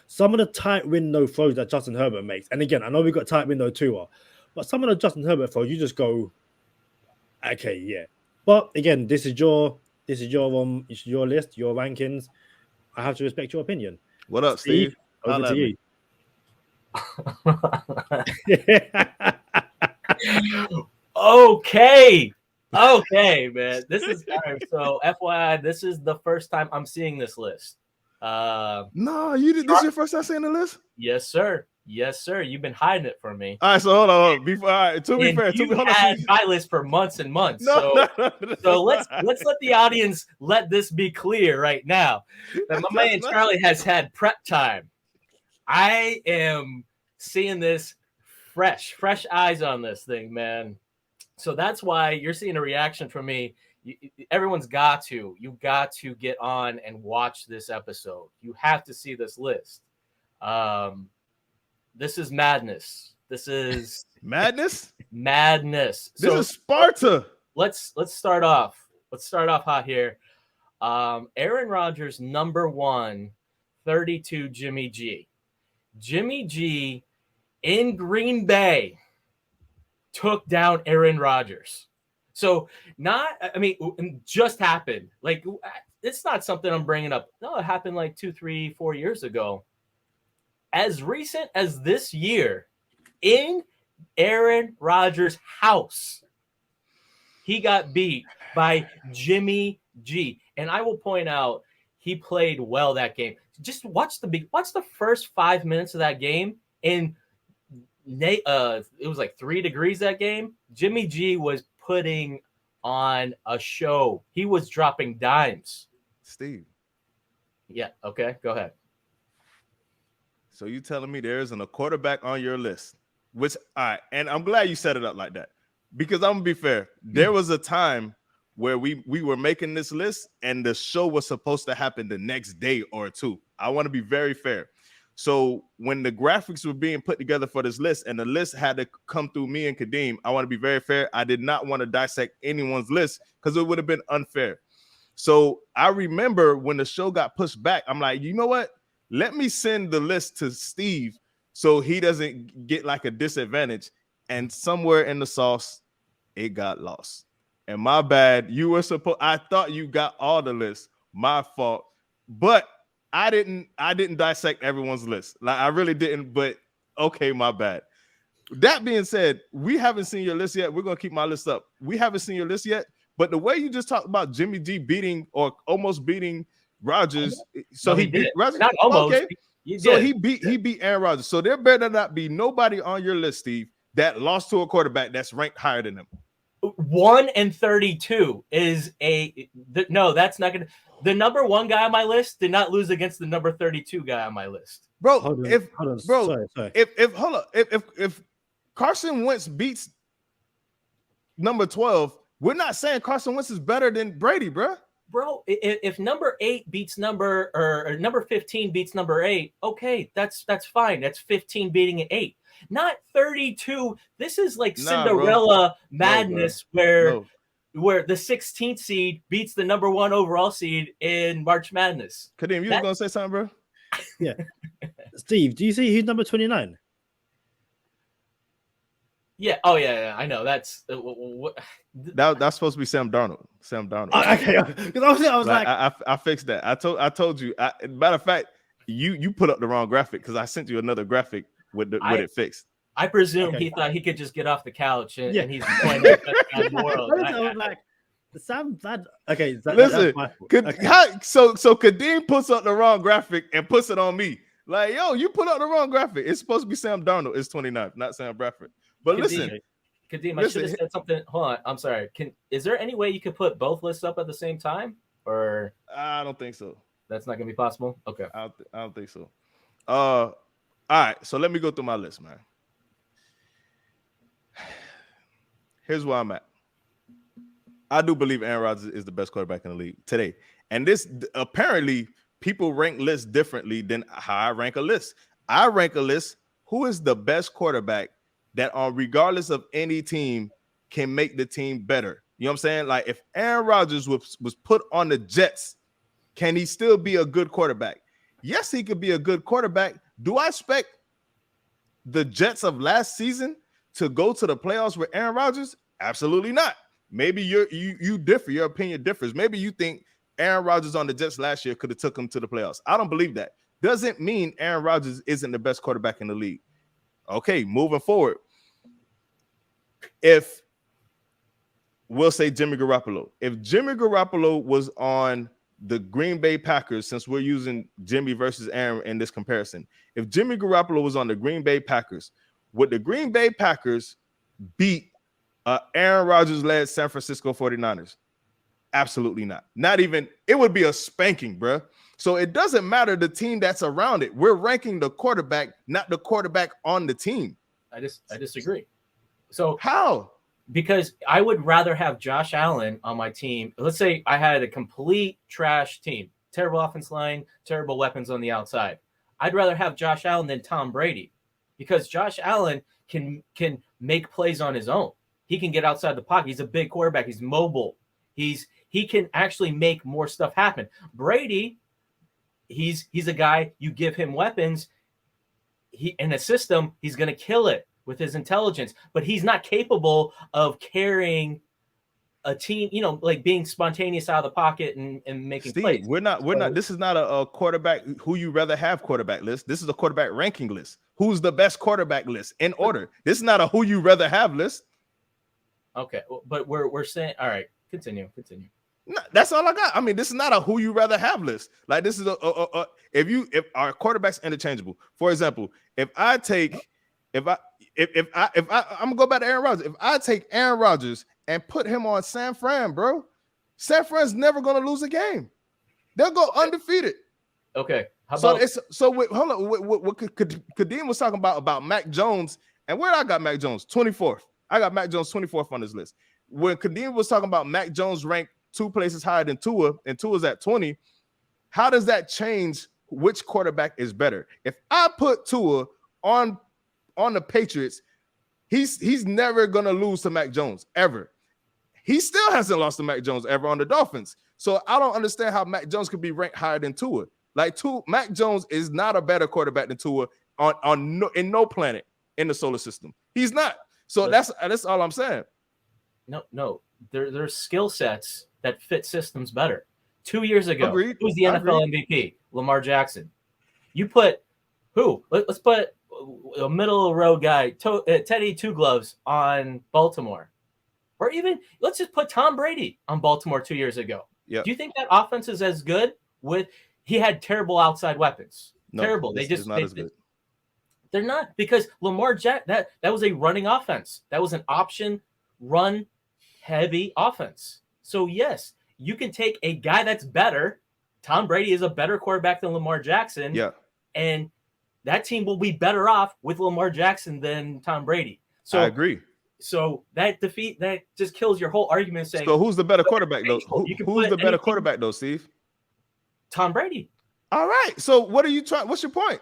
Some of the tight window throws that Justin Herbert makes, and again, I know we got tight window Tua, but some of the Justin Herbert throws, you just go, okay, yeah. But again, this is your list, your rankings. I have to respect your opinion. What up, Steve? Over to you. Okay, man. This is all right. So, FYI, this is the first time I'm seeing this list. No, you did. This is your first time seeing the list? Yes, sir. You've been hiding it from me. All right, so hold on. Before, all right, to be fair, you had my list for months and months. So let's let the audience let this be clear right now that my man Charlie has had prep time. I am seeing this fresh eyes on this thing, man. So that's why you're seeing a reaction from me. Everyone's got to. You got to get on and watch this episode. You have to see this list. This is madness. This is madness. Madness. This is Sparta. Let's start off. Let's start off hot here. Aaron Rodgers, number 1, 32, Jimmy G. Jimmy G in Green Bay took down Aaron Rodgers. So just happened. Like, it's not something I'm bringing up. No, it happened like 2, 3, 4 years ago. As recent as this year, in Aaron Rodgers' house, he got beat by Jimmy G. And I will point out, he played well that game. Just watch the first 5 minutes of that game. And it was like 3 degrees that game. Jimmy G was putting on a show. He was dropping dimes. Steve. Yeah. Okay. Go ahead. So you telling me there isn't a quarterback on your list? Which, all right, and I'm glad you set it up like that, because I'm gonna be fair. There was a time where we were making this list and the show was supposed to happen the next day or two. I want to be very fair. So when the graphics were being put together for this list and the list had to come through me and Kadeem, I want to be very fair. I did not want to dissect anyone's list because it would have been unfair. So I remember when the show got pushed back, I'm like, you know what? Let me send the list to Steve so he doesn't get like a disadvantage. And somewhere in the sauce, it got lost. And my bad. I thought you got all the lists. My fault. But I didn't dissect everyone's list. Like, I really didn't, but okay, my bad. That being said, we haven't seen your list yet. We're going to keep my list up. We haven't seen your list yet, but the way you just talked about Jimmy G beating or almost beating Rodgers, so he beat Rodgers. Not almost. Okay. So he beat Aaron Rodgers. So there better not be nobody on your list, Steve, that lost to a quarterback that's ranked higher than him. 1 and 32 is no, that's not gonna. The number 1 guy on my list did not lose against the number 32 guy on my list. Bro, if Carson Wentz beats number 12, we're not saying Carson Wentz is better than Brady, bro. Bro, if number 8 beats number 15 beats number 8, okay, that's fine. That's 15 beating 8. Not 32. This is like Cinderella madness where the 16th seed beats the number 1 overall seed in March Madness. Kadeem, you was gonna say something, bro? Yeah. Steve, do you see who's number 29? Yeah. Oh, yeah. I know. That's that's supposed to be Sam Darnold. Okay. Because I was like, I fixed that. I told you. Matter of fact, you put up the wrong graphic because I sent you another graphic with it fixed. I presume he thought he could just get off the couch and he's playing the best guy in the world. I was like, Sam, okay. Listen, so Kadeem puts up the wrong graphic and puts it on me. Like, yo, you put up the wrong graphic. It's supposed to be Sam Darnold. It's 29th, not Sam Bradford. But Kadeem, I should have said something. Hold on, I'm sorry. Is there any way you could put both lists up at the same time, or I don't think so. That's not gonna be possible. Okay, I don't think so. All right, so let me go through my list, man. Here's where I'm at. I do believe Aaron Rodgers is the best quarterback in the league today, and this apparently people rank lists differently than how I rank a list. I rank a list who is the best quarterback that regardless of any team can make the team better. You know what I'm saying? Like, if Aaron Rodgers was put on the Jets, can he still be a good quarterback? Yes, he could be a good quarterback. Do I expect the Jets of last season to go to the playoffs with Aaron Rodgers? Absolutely not. Maybe you differ. Your opinion differs. Maybe you think Aaron Rodgers on the Jets last year could have took them to the playoffs. I don't believe that. Doesn't mean Aaron Rodgers isn't the best quarterback in the league. Okay, moving forward. If we'll say Jimmy Garoppolo. If Jimmy Garoppolo was on the Green Bay Packers, since we're using Jimmy versus Aaron in this comparison, if Jimmy Garoppolo was on the Green Bay Packers, would the Green Bay Packers beat Aaron Rodgers-led San Francisco 49ers? Absolutely not. Not even, it would be a spanking, bro. So it doesn't matter the team that's around it. We're ranking the quarterback, not the quarterback on the team. I disagree. So how? because I would rather have Josh Allen on my team. Let's say I had a complete trash team, terrible offense line, terrible weapons on the outside. I'd rather have Josh Allen than Tom Brady, because Josh Allen can make plays on his own. He can get outside the pocket. He's a big quarterback. He's mobile. He can actually make more stuff happen. Brady, he's a guy, you give him weapons, he in a system, he's going to kill it with his intelligence, but he's not capable of carrying a team, like being spontaneous out of the pocket and making Steve, plays. we're not. This is not a quarterback who you rather have quarterback list. This is a quarterback ranking list. Who's the best quarterback list in order? This is not a who you rather have list. Okay, but we're saying, all right, continue. No, that's all I got. I mean, this is not a who you rather have list. Like, this is if our quarterbacks interchangeable. For example, I'm gonna go back to Aaron Rodgers. If I take Aaron Rodgers and put him on San Fran, bro, San Fran's never gonna lose a game. They'll go undefeated. Okay. Hold on. What Kadeem was talking about Mac Jones, and where I got Mac Jones 24th. I got Mac Jones 24th on this list. When Kadeem was talking about Mac Jones ranked 2 places higher than Tua, and Tua's at 20, how does that change which quarterback is better? If I put Tua on the Patriots, he's never gonna lose to Mac Jones ever. He still hasn't lost to Mac Jones ever on the Dolphins. So I don't understand how Mac Jones could be ranked higher than Tua. Mac Jones is not a better quarterback than Tua in no planet in the solar system. He's not. So that's all I'm saying. No. There's skill sets that fit systems better. 2 years ago, Agreed. Who was the NFL MVP? Lamar Jackson. You put who? Let's put a middle of the road guy, Teddy Two Gloves on Baltimore. Or even, let's just put Tom Brady on Baltimore 2 years ago. Yep. Do you think that offense is as good he had terrible outside weapons? No, terrible. It's not as good. They're not, because Lamar that was a running offense. That was an option run heavy offense. So yes, you can take a guy that's better. Tom Brady is a better quarterback than Lamar Jackson. Yeah. And that team will be better off with Lamar Jackson than Tom Brady. So I agree. So that just kills your whole argument saying. So who's the better quarterback though? Who's the better quarterback though, Steve? Tom Brady. All right. So what are you trying? What's your point?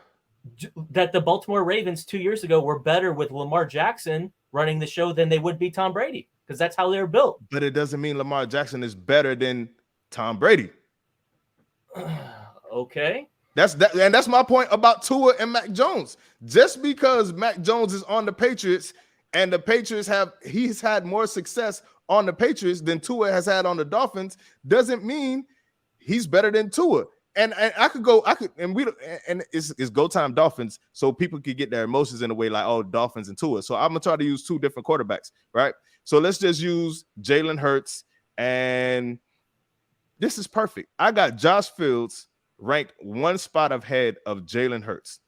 That the Baltimore Ravens 2 years ago were better with Lamar Jackson running the show than they would be Tom Brady, because that's how they were built. But it doesn't mean Lamar Jackson is better than Tom Brady. Okay. That's my point about Tua and Mac Jones. Just because Mac Jones is on the Patriots and the Patriots he's had more success on the Patriots than Tua has had on the Dolphins, doesn't mean he's better than Tua. And it's go time Dolphins, so people could get their emotions in a way like, oh, Dolphins and Tua. So I'm gonna try to use 2 different quarterbacks, right? So let's just use Jalen Hurts, and this is perfect. I got Josh Fields ranked 1 spot ahead of Jalen Hurts.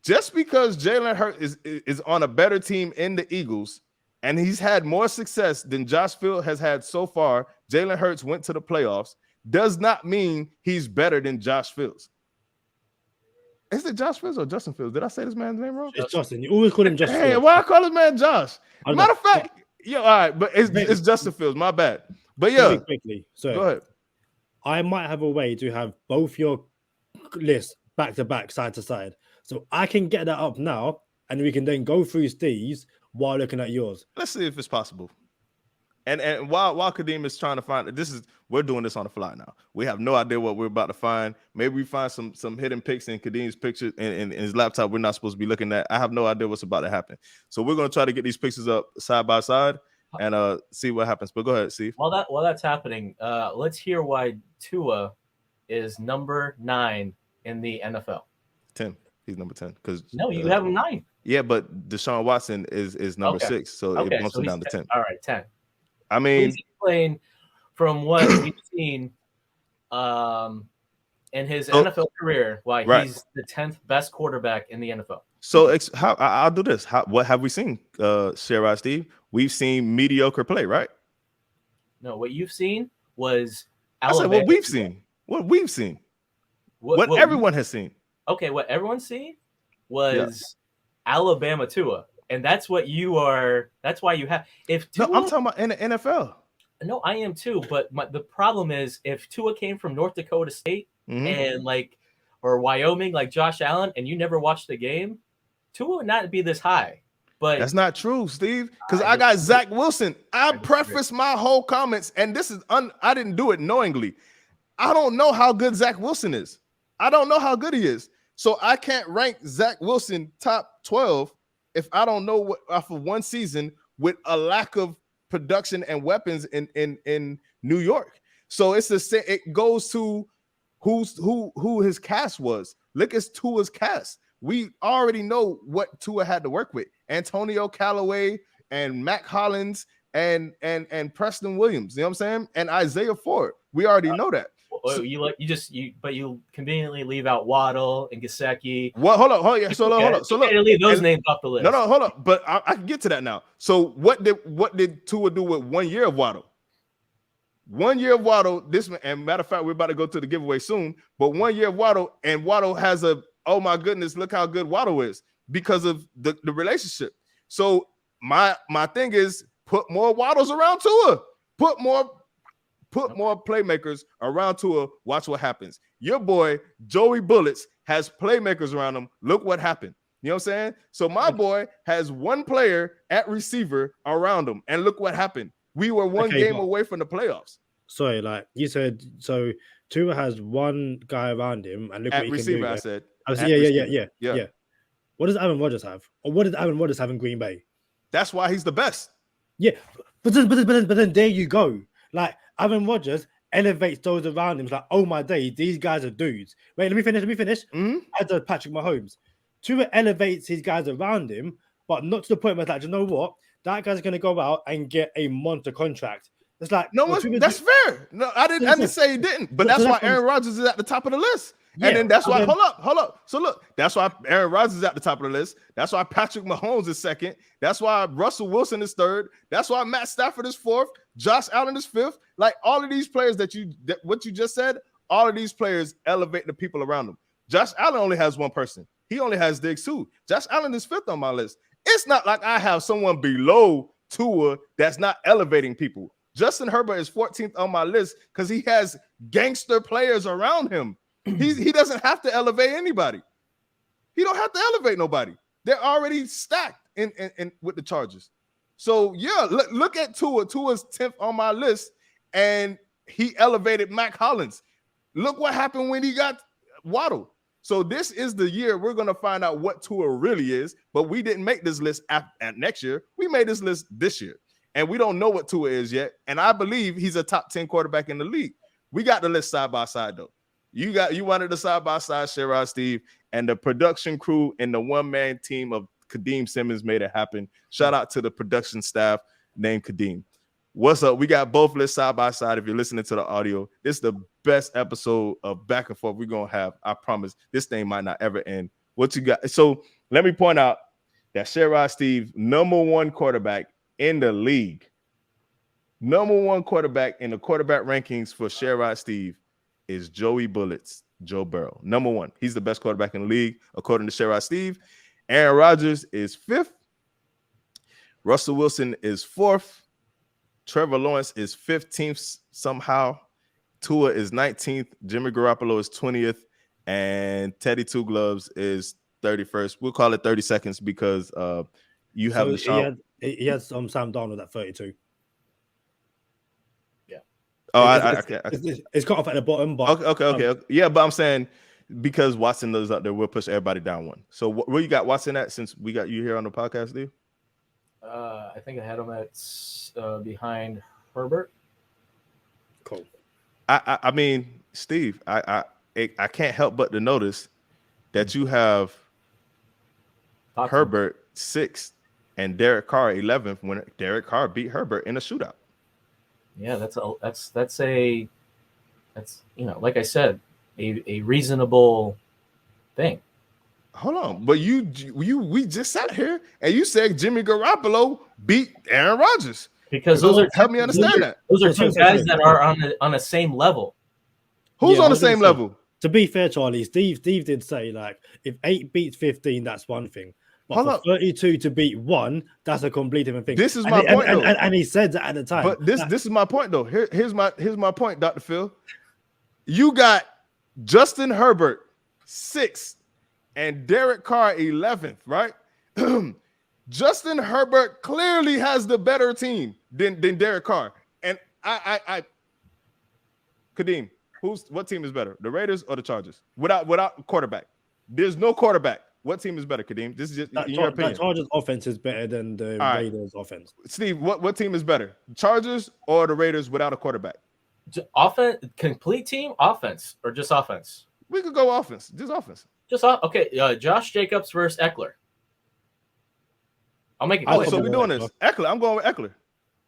Just because Jalen Hurts is on a better team in the Eagles, and he's had more success than Josh Fields has had so far. Jalen Hurts went to the playoffs. Does not mean he's better than Josh Fields. Is it Josh Fields or Justin Fields? Did I say this man's name wrong? It's Justin. You always call him Justin. Hey, why I call this man Josh? Matter of fact, all right, but it's Justin Fields. My bad. But yeah, quickly. So go ahead. I might have a way to have both your lists back to back, side to side. So I can get that up now, and we can then go through Steve's while looking at yours. Let's see if it's possible. And while Kadeem is trying to find we're doing this on the fly now. We have no idea what we're about to find. Maybe we find some hidden pics in Kadeem's picture in his laptop we're not supposed to be looking at. I have no idea what's about to happen. So we're going to try to get these pictures up side by side and see what happens. But go ahead, Steve. While that's happening, let's hear why Tua is number 9 in the NFL. 10. He's number 10. No, you have him 9. Yeah, but Deshaun Watson is number 6, so it bumps him down to 10. All right, 10. I mean, please explain from what we've seen in his NFL career why he's the 10th best quarterback in the NFL. So I'll do this. What have we seen, Shareride Steve? We've seen mediocre play, right? No, what you've seen was Alabama. I said what we've seen. What we've seen. What everyone has seen. Okay, what everyone's seen was Alabama Tua. And that's what you are. That's why you have. If Tua, No, I'm talking about in the NFL. No, I am too. But the problem is, if Tua came from North Dakota State and or Wyoming, like Josh Allen, and you never watched the game, Tua would not be this high. But that's not true, Steve. Because I got Zach Wilson. I prefaced my whole comments, and this is I didn't do it knowingly. I don't know how good Zach Wilson is. I don't know how good he is. So I can't rank Zach Wilson top 12 if I don't know what off of one season with a lack of production and weapons in New York. So it goes to who his cast was. Look at Tua's cast. We already know what Tua had to work with. Antonio Callaway and Mac Hollins and Preston Williams. You know what I'm saying? And Isaiah Ford. We already know that. Well, you conveniently leave out Waddle and Gesicki. What? Hold on. Yeah. So look. Leave those names off the list. No, hold up. But I can get to that now. So what did Tua do with 1 year of Waddle? 1 year of Waddle. And matter of fact, we're about to go to the giveaway soon. But 1 year of Waddle, and Waddle has oh my goodness, look how good Waddle is because of the relationship. So my thing is put more Waddles around Tua. Put more playmakers around Tua. Watch what happens. Your boy Joey Bullets has playmakers around him. Look what happened. You know what I'm saying? So my boy has one player at receiver around him, and look what happened. We were one game away from the playoffs. Sorry, like you said, so Tua has one guy around him, and look at what he receiver. can do. I said, yeah. What does Aaron Rodgers have, or what does Aaron Rodgers have in Green Bay? That's why he's the best. Yeah, but then there you go. Like Aaron Rodgers elevates those around him. It's like, oh my day, these guys are dudes. Wait, let me finish. As does Patrick Mahomes. Tua elevates his guys around him, but not to the point where it's like, you know what? That guy's going to go out and get a monster contract. It's like that's fair. No, I didn't say he didn't, but that's why Aaron Rodgers is at the top of the list. Yeah, and then that's why, hold up. So look, that's why Aaron Rodgers is at the top of the list. That's why Patrick Mahomes is second. That's why Russell Wilson is third. That's why Matt Stafford is fourth. Josh Allen is fifth. Like all of these players what you just said, all of these players elevate the people around them. Josh Allen only has one person. He only has Diggs too. Josh Allen is fifth on my list. It's not like I have someone below Tua that's not elevating people. Justin Herbert is 14th on my list because he has gangster players around him. He doesn't have to elevate anybody. He don't have to elevate nobody. They're already stacked in with the Chargers. So yeah, look at Tua. Tua's 10th on my list, and he elevated Mac Hollins. Look what happened when he got Waddle. So this is the year we're going to find out what Tua really is, but we didn't make this list at next year. We made this list this year, and we don't know what Tua is yet, and I believe he's a top 10 quarterback in the league. We got the list side by side, though. You wanted the side by side, Shareride, Steve, and the production crew and the one-man team of Kadeem Simmons made it happen. Shout out to the production staff named Kadeem. What's up? We got both lists side by side. If you're listening to the audio, this is the best episode of back and forth we're gonna have. I promise. This thing might not ever end. What you got? So let me point out that Shareride Steve, number one quarterback in the league, number one quarterback in the quarterback rankings for Shareride Steve is Joey Bullets, Joe Burrow. Number one. He's the best quarterback in the league, according to Shareride Steve. Aaron Rodgers is fifth. Russell Wilson is fourth. Trevor Lawrence is 15th somehow. Tua is 19th. Jimmy Garoppolo is 20th. And Teddy Two Gloves is 31st. We'll call it 30 seconds because you have the shot. He has Sam Darnold at 32. Yeah. Oh, it's cut off at the bottom. But okay. Yeah, but I'm saying because Watson is up there, we'll push everybody down one. So where you got Watson at since we got you here on the podcast, Steve? I think I had him at behind Herbert. Cool. I mean, Steve, I can't help but to notice that you have Herbert 6th and Derek Carr 11th when Derek Carr beat Herbert in a shootout. Yeah, that's like I said, a reasonable thing. Hold on, but we just sat here and you said Jimmy Garoppolo beat Aaron Rodgers. Because help me understand that. Those are two guys that are on the same level. Who's on the same level? To be fair, Charlie, Steve did say like if 8 beats 15, that's one thing. But Hold for up. 32 to beat 1, that's a complete different thing. This is And my he- point, and, though. and he said that at the time. But this is my point, though. Here's my point, Dr. Phil. You got Justin Herbert 6th and Derek Carr 11th, right? Justin Herbert clearly has the better team than Derek Carr. And Kadeem, what team is better, the Raiders or the Chargers? Without quarterback, there's no quarterback. What team is better, Kadeem? This is just in your opinion. That Chargers offense is better than the Raiders offense. Steve, what team is better, Chargers or the Raiders without a quarterback? Offense, complete team, offense, or just offense? We could go offense, just offense. Okay. Josh Jacobs versus Eckler. I'll make it quick. So we're doing this. Eckler. I'm going with Eckler.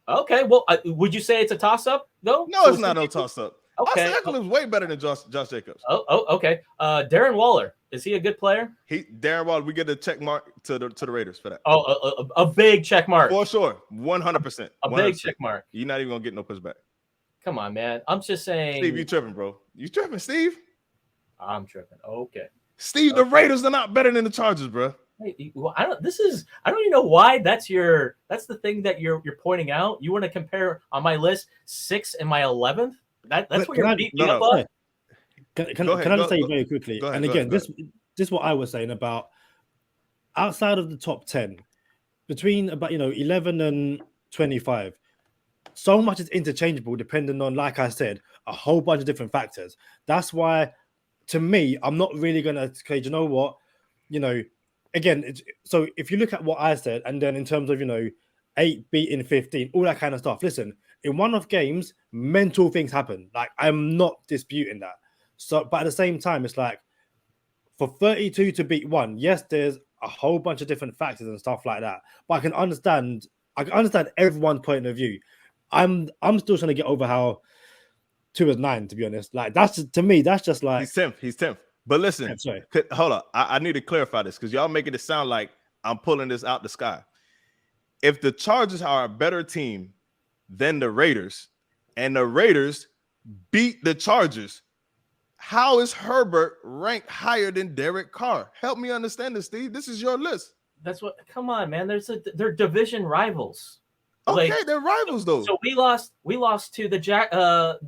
Okay. Well, would you say it's a toss-up though? No, it's not no toss-up. Okay. Eckler is way better than Josh Jacobs. Okay. Darren Waller, is he a good player? Darren Waller, we get a check mark to the Raiders for that. A big check mark. For sure, 100%. A big check mark. You're not even gonna get no pushback. Come on, man. I'm just saying. Steve, you tripping, bro? You tripping, Steve? I'm tripping. Okay. Steve, the Raiders are not better than the Chargers, bro. Hey, well, I don't even know why that's the thing that you're pointing out. You want to compare on my list 6 and my 11th? That's what you're beating me up on. Can I just say very quickly? And again, this is what I was saying about outside of the top 10, between about 11 and 25, so much is interchangeable depending on, like I said, a whole bunch of different factors. That's why, to me, I'm not really gonna say, you know what, again, so if you look at what I said, and then in terms of 8 beating 15, all that kind of stuff. Listen, in one-off games, mental things happen. Like, I'm not disputing that. So, but at the same time, it's like for 32 to beat 1, yes, there's a whole bunch of different factors and stuff like that. But I can understand everyone's point of view. I'm still trying to get over how 2 is 9, to be honest. Like, to me, that's just like he's 10th. But listen, sorry. Hold up. I need to clarify this because y'all making it sound like I'm pulling this out the sky. If the Chargers are a better team than the Raiders, and the Raiders beat the Chargers, how is Herbert ranked higher than Derek Carr? Help me understand this, Steve. This is your list. Come on, man. They're division rivals. Okay, they're rivals though. So we lost to the Jacksonville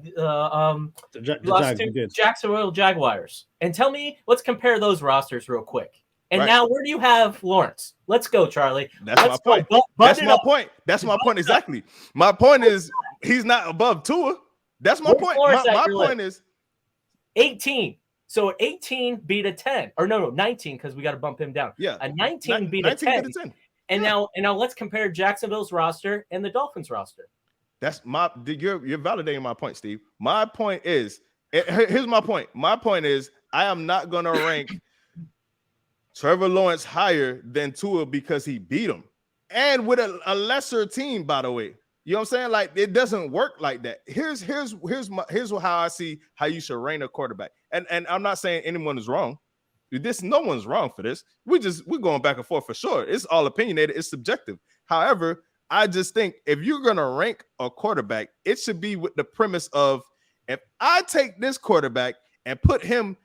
Jaguars. And tell me, let's compare those rosters real quick. And now, where do you have Lawrence? Let's go, Charlie. That's my point. That's my point exactly. My point is he's not above Tua. That's my point. My point is 18. So 18 beat a 10. Or no, 19, because we got to bump him down. Yeah. A 19 beat a 10. And now let's compare Jacksonville's roster and the Dolphins roster. You're validating my point, Steve. My point is, here's my point. My point is, I am not gonna rank Trevor Lawrence higher than Tua because he beat him, and with a lesser team, by the way. You know what I'm saying? Like, it doesn't work like that. Here's how I see how you should rank a quarterback. And I'm not saying anyone is wrong. No one's wrong for this. We're going back and forth for sure. It's all opinionated. It's subjective. However, I just think if you're gonna rank a quarterback, it should be with the premise of, if I take this quarterback and put him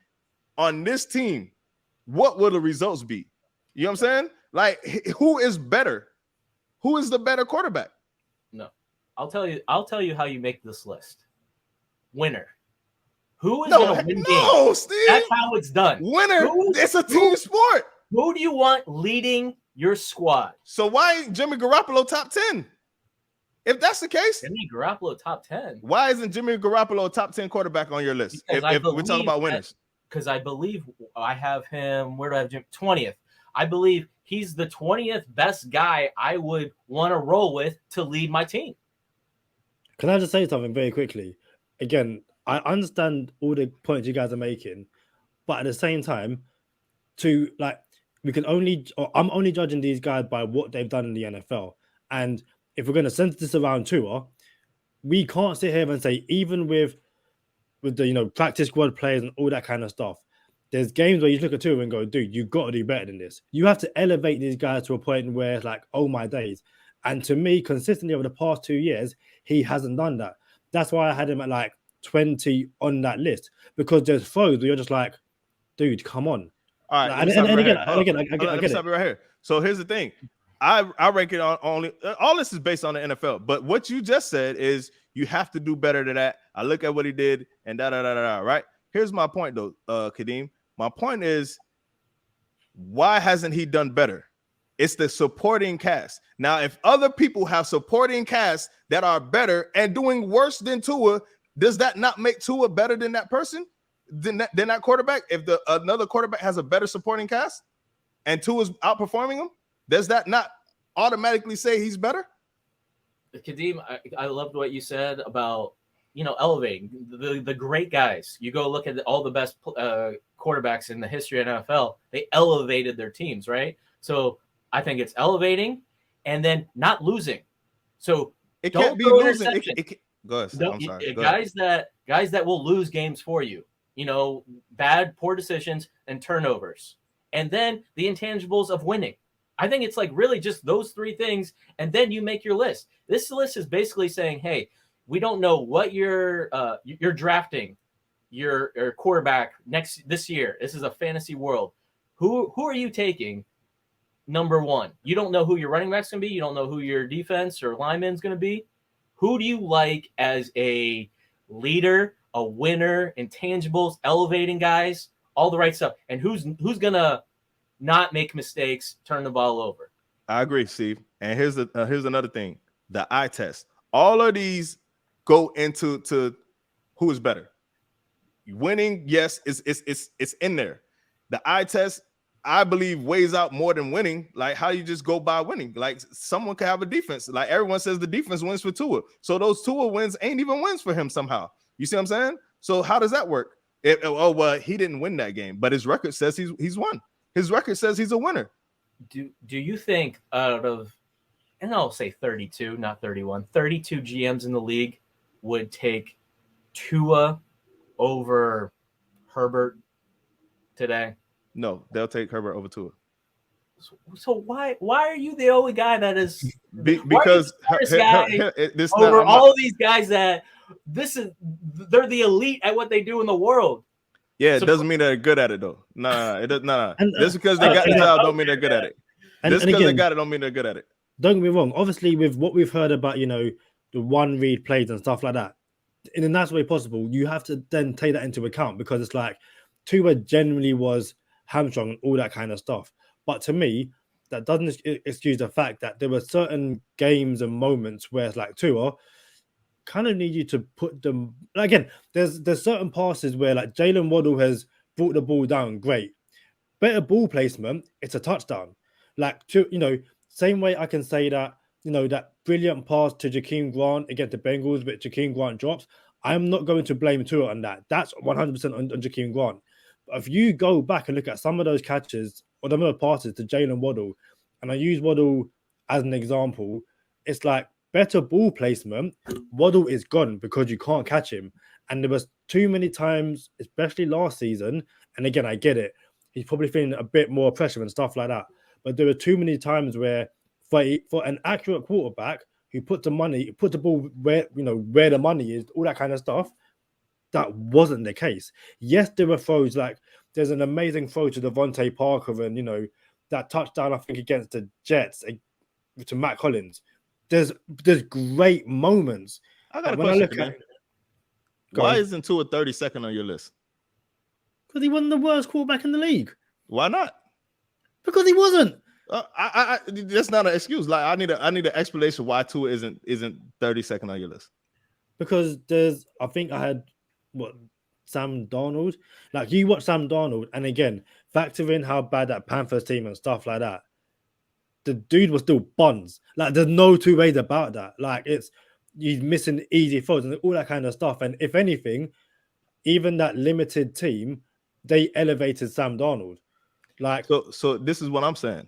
on this team, what will the results be? You know what I'm saying? Like, who is better? Who is the better quarterback? No, I'll tell you how you make this list. Winner. Who is going to win games? No, Steve. That's how it's done. Winner. It's a team sport. Who do you want leading your squad? So why ain't Jimmy Garoppolo top 10? If that's the case, Jimmy Garoppolo top 10. Why isn't Jimmy Garoppolo a top 10 quarterback on your list? If we're talking about winners. Because I believe I have him. Where do I have Jim? 20th. I believe he's the 20th best guy I would want to roll with to lead my team. Can I just say something very quickly? Again, I understand all the points you guys are making, but at the same time, I'm only judging these guys by what they've done in the NFL. And if we're going to center this around Tua, we can't sit here and say, even with the practice squad players and all that kind of stuff, there's games where you look at Tua and go, dude, you've got to do better than this. You have to elevate these guys to a point where it's like, oh my days. And to me, consistently over the past 2 years, he hasn't done that. That's why I had him at like 20 on that list, because there's throws where you're just like, dude, come on. All right, Like, let me stop you right here. Hold on. again, I Hold on, get let me it. stop you right here. So here's the thing. I rank it on only all this is based on the NFL, but what you just said is you have to do better than that. I look at what he did and right? Here's my point though, Kadeem. My point is, why hasn't he done better? It's the supporting cast. Now, if other people have supporting casts that are better and doing worse than Tua, does that not make Tua better than that person? Than that quarterback? If another quarterback has a better supporting cast and Tua's outperforming him, does that not automatically say he's better? Kadeem, I loved what you said about, elevating the great guys. You go look at all the best quarterbacks in the history of NFL. They elevated their teams, right? So I think it's elevating and then not losing. So it don't can't be throw losing. Go ahead. I'm sorry. Guys that will lose games for you. Bad, poor decisions and turnovers, and then the intangibles of winning. I think it's like really just those three things, and then you make your list. This list is basically saying, hey, we don't know what you're drafting your quarterback this year. This is a fantasy world. Who are you taking? Number one, you don't know who your running back's going to be. You don't know who your defense or lineman's going to be. Who do you like as a leader, a winner, intangibles, elevating guys, all the right stuff? And who's going to not make mistakes, turn the ball over? I agree, Steve. And here's another thing: the eye test. All of these go into who is better. Winning, yes, it's in there. The eye test, I believe, weighs out more than winning. Like, how you just go by winning? Like, someone could have a defense. Like, everyone says the defense wins for Tua. So those Tua wins ain't even wins for him somehow. You see what I'm saying? So how does that work? Well, he didn't win that game, but his record says he's won. His record says he's a winner. Do you think out of, and I'll say 32, not 31, 32 GMs in the league would take Tua over Herbert today? No, they'll take Herbert over Tua. So why are you the only guy that is because all of these guys that they're the elite at what they do in the world? Yeah, it doesn't mean they're good at it though. Nah, it does not. Just because they got the job don't mean they're good at it. Just because they got it don't mean they're good at it. Don't get me wrong. Obviously, with what we've heard about, the one read plays and stuff like that, in the nicest way possible, you have to then take that into account, because it's like Tua generally was hamstrung and all that kind of stuff. But to me, that doesn't excuse the fact that there were certain games and moments where it's like Tua kind of need you to put them again. There's certain passes where like Jaylen Waddle has brought the ball down, great, better ball placement, it's a touchdown. Like same way I can say that that brilliant pass to Jakeem Grant against the Bengals, which Jakeem Grant drops. I'm not going to blame Tua on that. That's 100% on Jakeem Grant. But if you go back and look at some of those catches or some of the passes to Jaylen Waddle, and I use Waddle as an example, it's like better ball placement. Waddle is gone because you can't catch him. And there was too many times, especially last season, and again, I get it, he's probably feeling a bit more pressure and stuff like that. But there were too many times where for an accurate quarterback who put the ball where the money is, all that kind of stuff, that wasn't the case. Yes, there were throws, like there's an amazing throw to Devontae Parker and that touchdown I think against the Jets to Matt Collins. There's great moments. I got a question. Why isn't Tua 32nd on your list? Because he wasn't the worst quarterback in the league. Why not? Because he wasn't. That's not an excuse. Like I need an explanation why Tua isn't 32nd on your list. Because I think I had Sam Darnold. Like you watch Sam Darnold, and again, factor in how bad that Panthers team and stuff like that. The dude was still buns. Like there's no two ways about that. Like he's missing easy throws and all that kind of stuff. And if anything, even that limited team, they elevated Sam Darnold. Like so this is what I'm saying.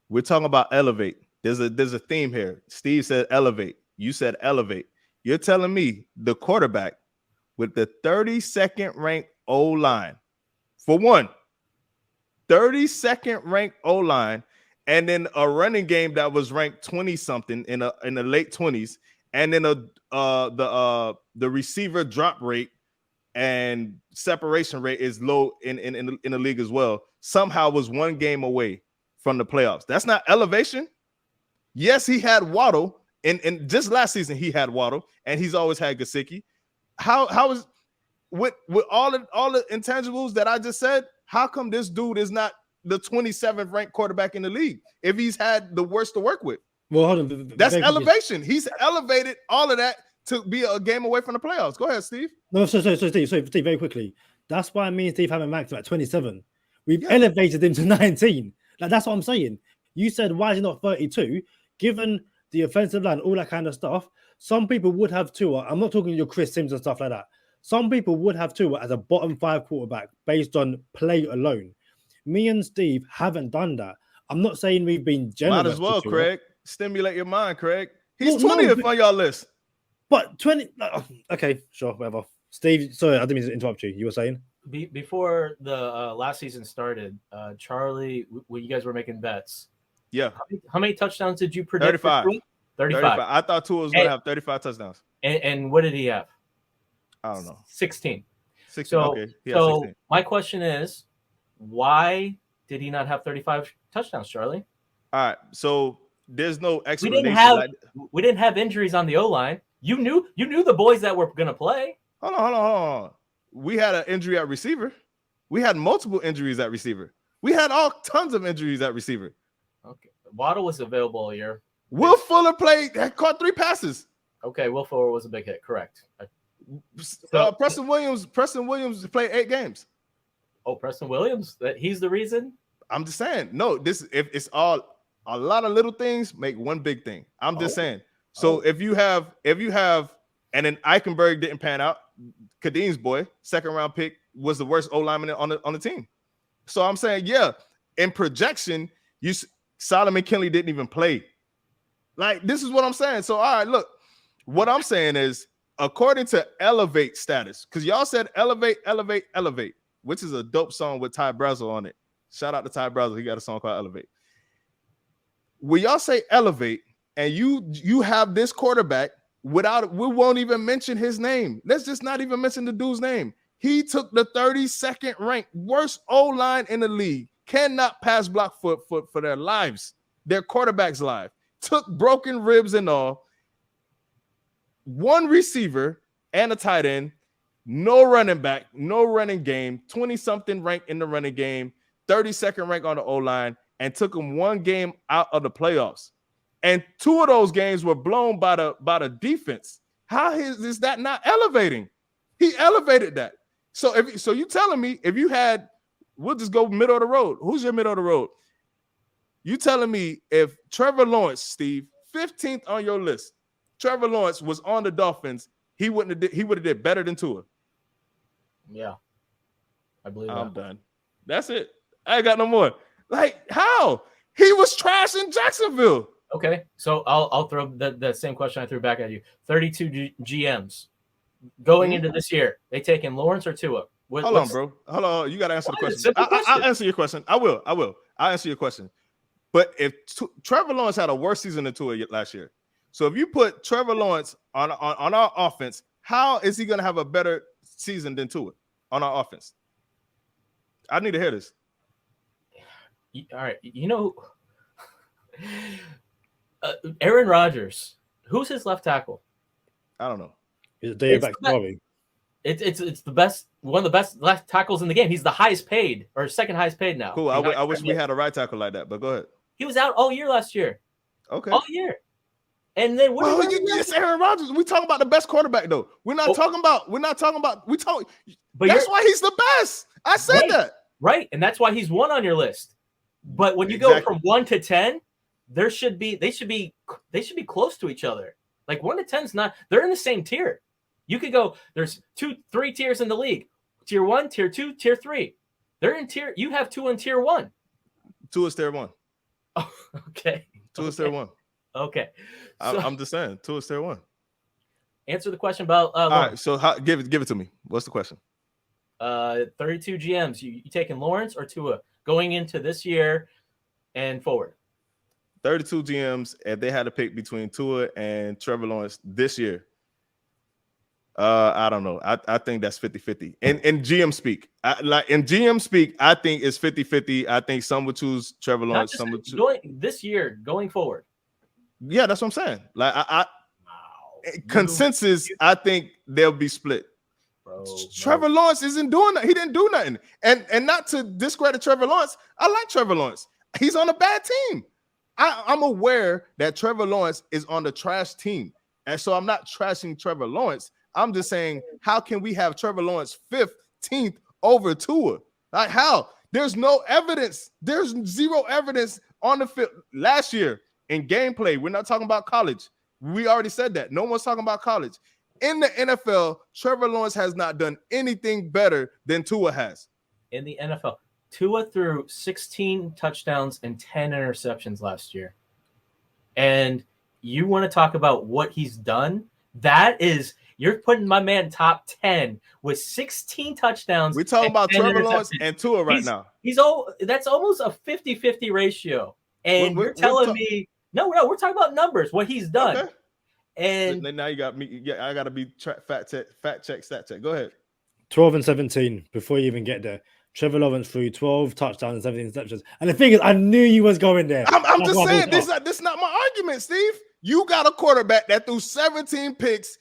We're talking about elevate. There's a theme here. Steve said elevate. You said elevate. You're telling me the quarterback with the 32nd ranked O-line, for one, 32nd ranked O-line, and then a running game that was ranked 20-something in the late 20s, and then the receiver drop rate and separation rate is low in the league as well, somehow was one game away from the playoffs. That's not elevation. Yes, he had Waddle, and just last season he had Waddle, and he's always had Gesicki. How is with all the intangibles that I just said? How come this dude is not the 27th ranked quarterback in the league if he's had the worst to work with? Well, hold on. That's elevation. He's elevated all of that to be a game away from the playoffs. Go ahead, Steve. No, so Steve, very quickly. That's why me and Steve haven't maxed him at 27. We've elevated him to 19. Like, that's what I'm saying. You said, why is he not 32? Given the offensive line, all that kind of stuff, some people would have Tua. I'm not talking your Chris Sims and stuff like that. Some people would have Tua as a bottom 5 quarterback based on play alone. Me and Steve haven't done that. I'm not saying we've been generous. Might as well, Craig. Stimulate your mind, Craig. He's 20th on your list. But 20... Okay, sure, whatever. Steve, sorry, I didn't mean to interrupt you. You were saying? Before the last season started, Charlie, when you guys were making bets, how many touchdowns did you predict? 35. 35. I thought Tua was going to have 35 touchdowns. And what did he have? I don't know. 16. 16. So, okay. So 16. My question is, why did he not have 35 touchdowns, Charlie? All right. So there's no explanation. We didn't have injuries on the O-line. You knew the boys that were going to play. Hold on. We had an injury at receiver. We had multiple injuries at receiver. We had tons of injuries at receiver. Okay. Waddle was available all year. Will Fuller caught 3 passes. Okay, Will Fuller was a big hit. Correct. Preston Williams played 8 games. Oh, Preston Williams? He's the reason? I'm just saying. No, if it's all a lot of little things make one big thing. I'm just saying. So if you have, and then Eichenberg didn't pan out, Kadeem's boy, 2nd round pick, was the worst O lineman on the team. So I'm saying, in projection, Solomon Kinley didn't even play. Like, this is what I'm saying. So, all right, look, what I'm saying is, according to Elevate status, because y'all said elevate, which is a dope song with Ty Brazel on it. Shout out to Ty Brazel. He got a song called Elevate. When y'all say elevate, and you have this quarterback we won't even mention his name. Let's just not even mention the dude's name. He took the 32nd ranked worst O-line in the league. Cannot pass block for their lives. Their quarterback's life. Took broken ribs and all. 1 receiver and a tight end. No running back. No running game. 20-something ranked in the running game. 32nd ranked on the O-line. And took him 1 game out of the playoffs. And 2 of those games were blown by the defense. How is that not elevating? He elevated that. So you telling me if you had, we'll just go middle of the road. Who's your middle of the road? You telling me if Trevor Lawrence, Steve, 15th on your list, Trevor Lawrence was on the Dolphins, he would have did better than Tua. Yeah, I believe I'm done. That's it. I ain't got no more. Like, how? He was trash in Jacksonville. Okay, so I'll throw the same question I threw back at you. 32 GMs going into this year, they taking Lawrence or Tua? Hold on, bro. Hold on. You got to answer the question. I'll answer your question. I will. I'll answer your question. But if Trevor Lawrence had a worse season than Tua last year, so if you put Trevor Lawrence on our offense, how is he going to have a better season than Tua on our offense? I need to hear this. All right, Aaron Rodgers, who's his left tackle? I don't know. It's David Bakhtiari. It's the best, one of the best left tackles in the game. He's the highest paid, or 2nd highest paid now. Cool. I wish we had a right tackle like that, but go ahead. He was out all year last year. Okay. All year. And then it's Aaron Rodgers. We talking about the best quarterback though. We're not talking about. But that's why he's the best. I said that. Right, and that's why he's 1 on your list. But when you go from 1 to 10, they should be close to each other. Like 1 to 10's not. They're in the same tier. You could go. There's 3 tiers in the league. Tier 1, tier 2, tier 3. They're in tier. You have 2 in tier 1. 2 is tier 1. Oh, okay. 2 is tier 1. Okay. So, I'm just saying. 2 is tier 1. Answer the question about. All right. So give it to me. What's the question? 32 GMs. You taking Lawrence or Tua going into this year and forward? 32 GMs, and they had to pick between Tua and Trevor Lawrence this year. I don't know. I think that's 50-50. In GM speak, I think it's 50-50. I think some would choose Trevor Lawrence, some would choose this year, going forward. Yeah, that's what I'm saying. Like consensus, I think they'll be split. Bro, Trevor Lawrence isn't doing that. He didn't do nothing. And not to discredit Trevor Lawrence, I like Trevor Lawrence. He's on a bad team. I'm aware that Trevor Lawrence is on the trash team. And so I'm not trashing Trevor Lawrence. I'm just saying, how can we have Trevor Lawrence 15th over Tua? Like, how? There's no evidence. There's zero evidence on the field. Last year in gameplay, we're not talking about college. We already said that. No one's talking about college. In the NFL, Trevor Lawrence has not done anything better than Tua has. In the NFL, Tua threw 16 touchdowns and 10 interceptions last year. And you want to talk about what he's done? You're putting my man top 10 with 16 touchdowns. We're talking about Trevor Lawrence and Tua right now. That's almost a 50-50 ratio. And you're telling me, no, we're talking about numbers, what he's done. Okay. And now you got me. Yeah, I got to be fact check, stat check. Go ahead. 12 and 17 before you even get there. Trevor Lawrence threw 12 touchdowns and 17 interceptions. And the thing is, I knew you was going there. I'm just saying, this is not my argument, Steve. You got a quarterback that threw 17 picks,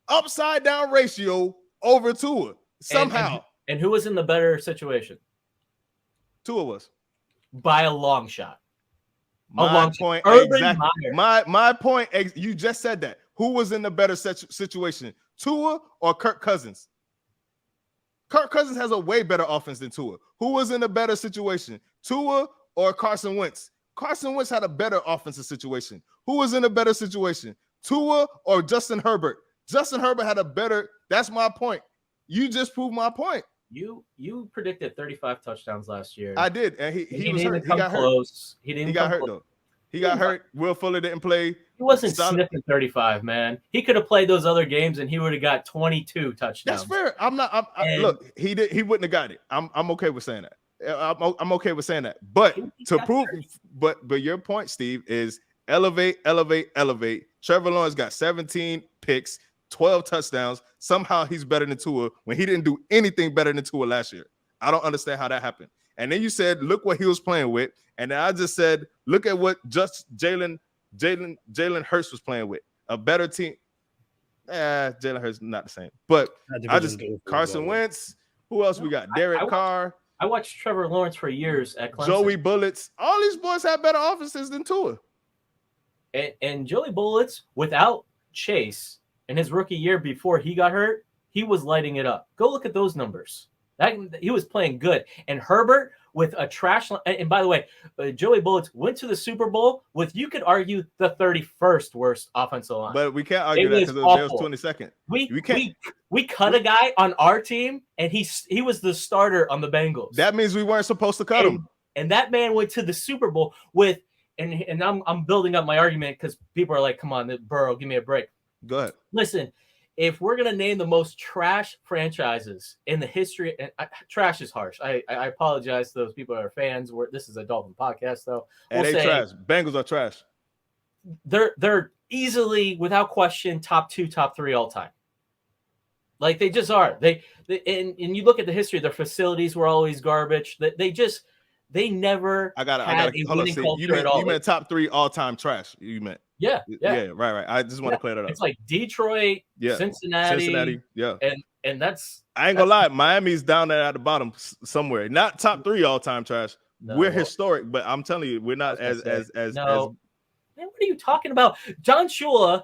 upside down ratio over Tua somehow. And who was in the better situation? Tua was. By a long shot. My point exactly. My point. You just said that. Who was in the better situation, Tua or Kirk Cousins? Kirk Cousins has a way better offense than Tua. Who was in a better situation, Tua or Carson Wentz? Carson Wentz had a better offensive situation. Who was in a better situation, Tua or Justin Herbert? Justin Herbert had a better. That's my point. You just proved my point. You predicted 35 touchdowns last year. I did, and he was hurt. He got close. He got hurt though. He got hurt. Will Fuller didn't play. He wasn't sniffing 35, man. He could have played those other games, and he would have got 22 touchdowns. That's fair. Look, he wouldn't have got it. I'm okay with saying that. I'm okay with saying that. But to prove, but your point, Steve, is elevate. Trevor Lawrence got 17 picks, 12 touchdowns. Somehow he's better than Tua when he didn't do anything better than Tua last year. I don't understand how that happened. And then you said, look what he was playing with. And then I just said, look at what just Jalen Hurts was playing with. A better team. Jalen Hurts not the same. But I just Carson Wentz. Who else we got? Derek Carr. I watched Trevor Lawrence for years at Clemson. Joey Bullets. All these boys have better offenses than Tua. And Joey Bullets, without Chase in his rookie year before he got hurt, he was lighting it up. Go look at those numbers. He was playing good. And Herbert with a trash line. And by the way, Joey Bullets went to the Super Bowl with, you could argue, the 31st worst offensive line. But we can't argue that because it was 22nd. We cut a guy on our team, and he was the starter on the Bengals. That means we weren't supposed to cut him. And that man went to the Super Bowl with, and I'm building up my argument because people are like, come on, Burrow, give me a break. Go ahead. Listen, if we're going to name the most trash franchises in the history, and trash is harsh. I apologize to those people that are fans. This is a Dolphin podcast, though. And they trash. Bengals are trash. They're easily, without question, top 2, top 3 all time. Like, they just are. And you look at the history, their facilities were always garbage. They never had a winning culture at all. You meant top 3 all time trash. You meant. Yeah, right. I just want to clear that up. It's like Detroit, Cincinnati, yeah. And that's, I ain't gonna lie, Miami's down there at the bottom somewhere. Not top 3 all-time trash. No, we're historic, but I'm telling you, we're not as Man, what are you talking about? John Shula,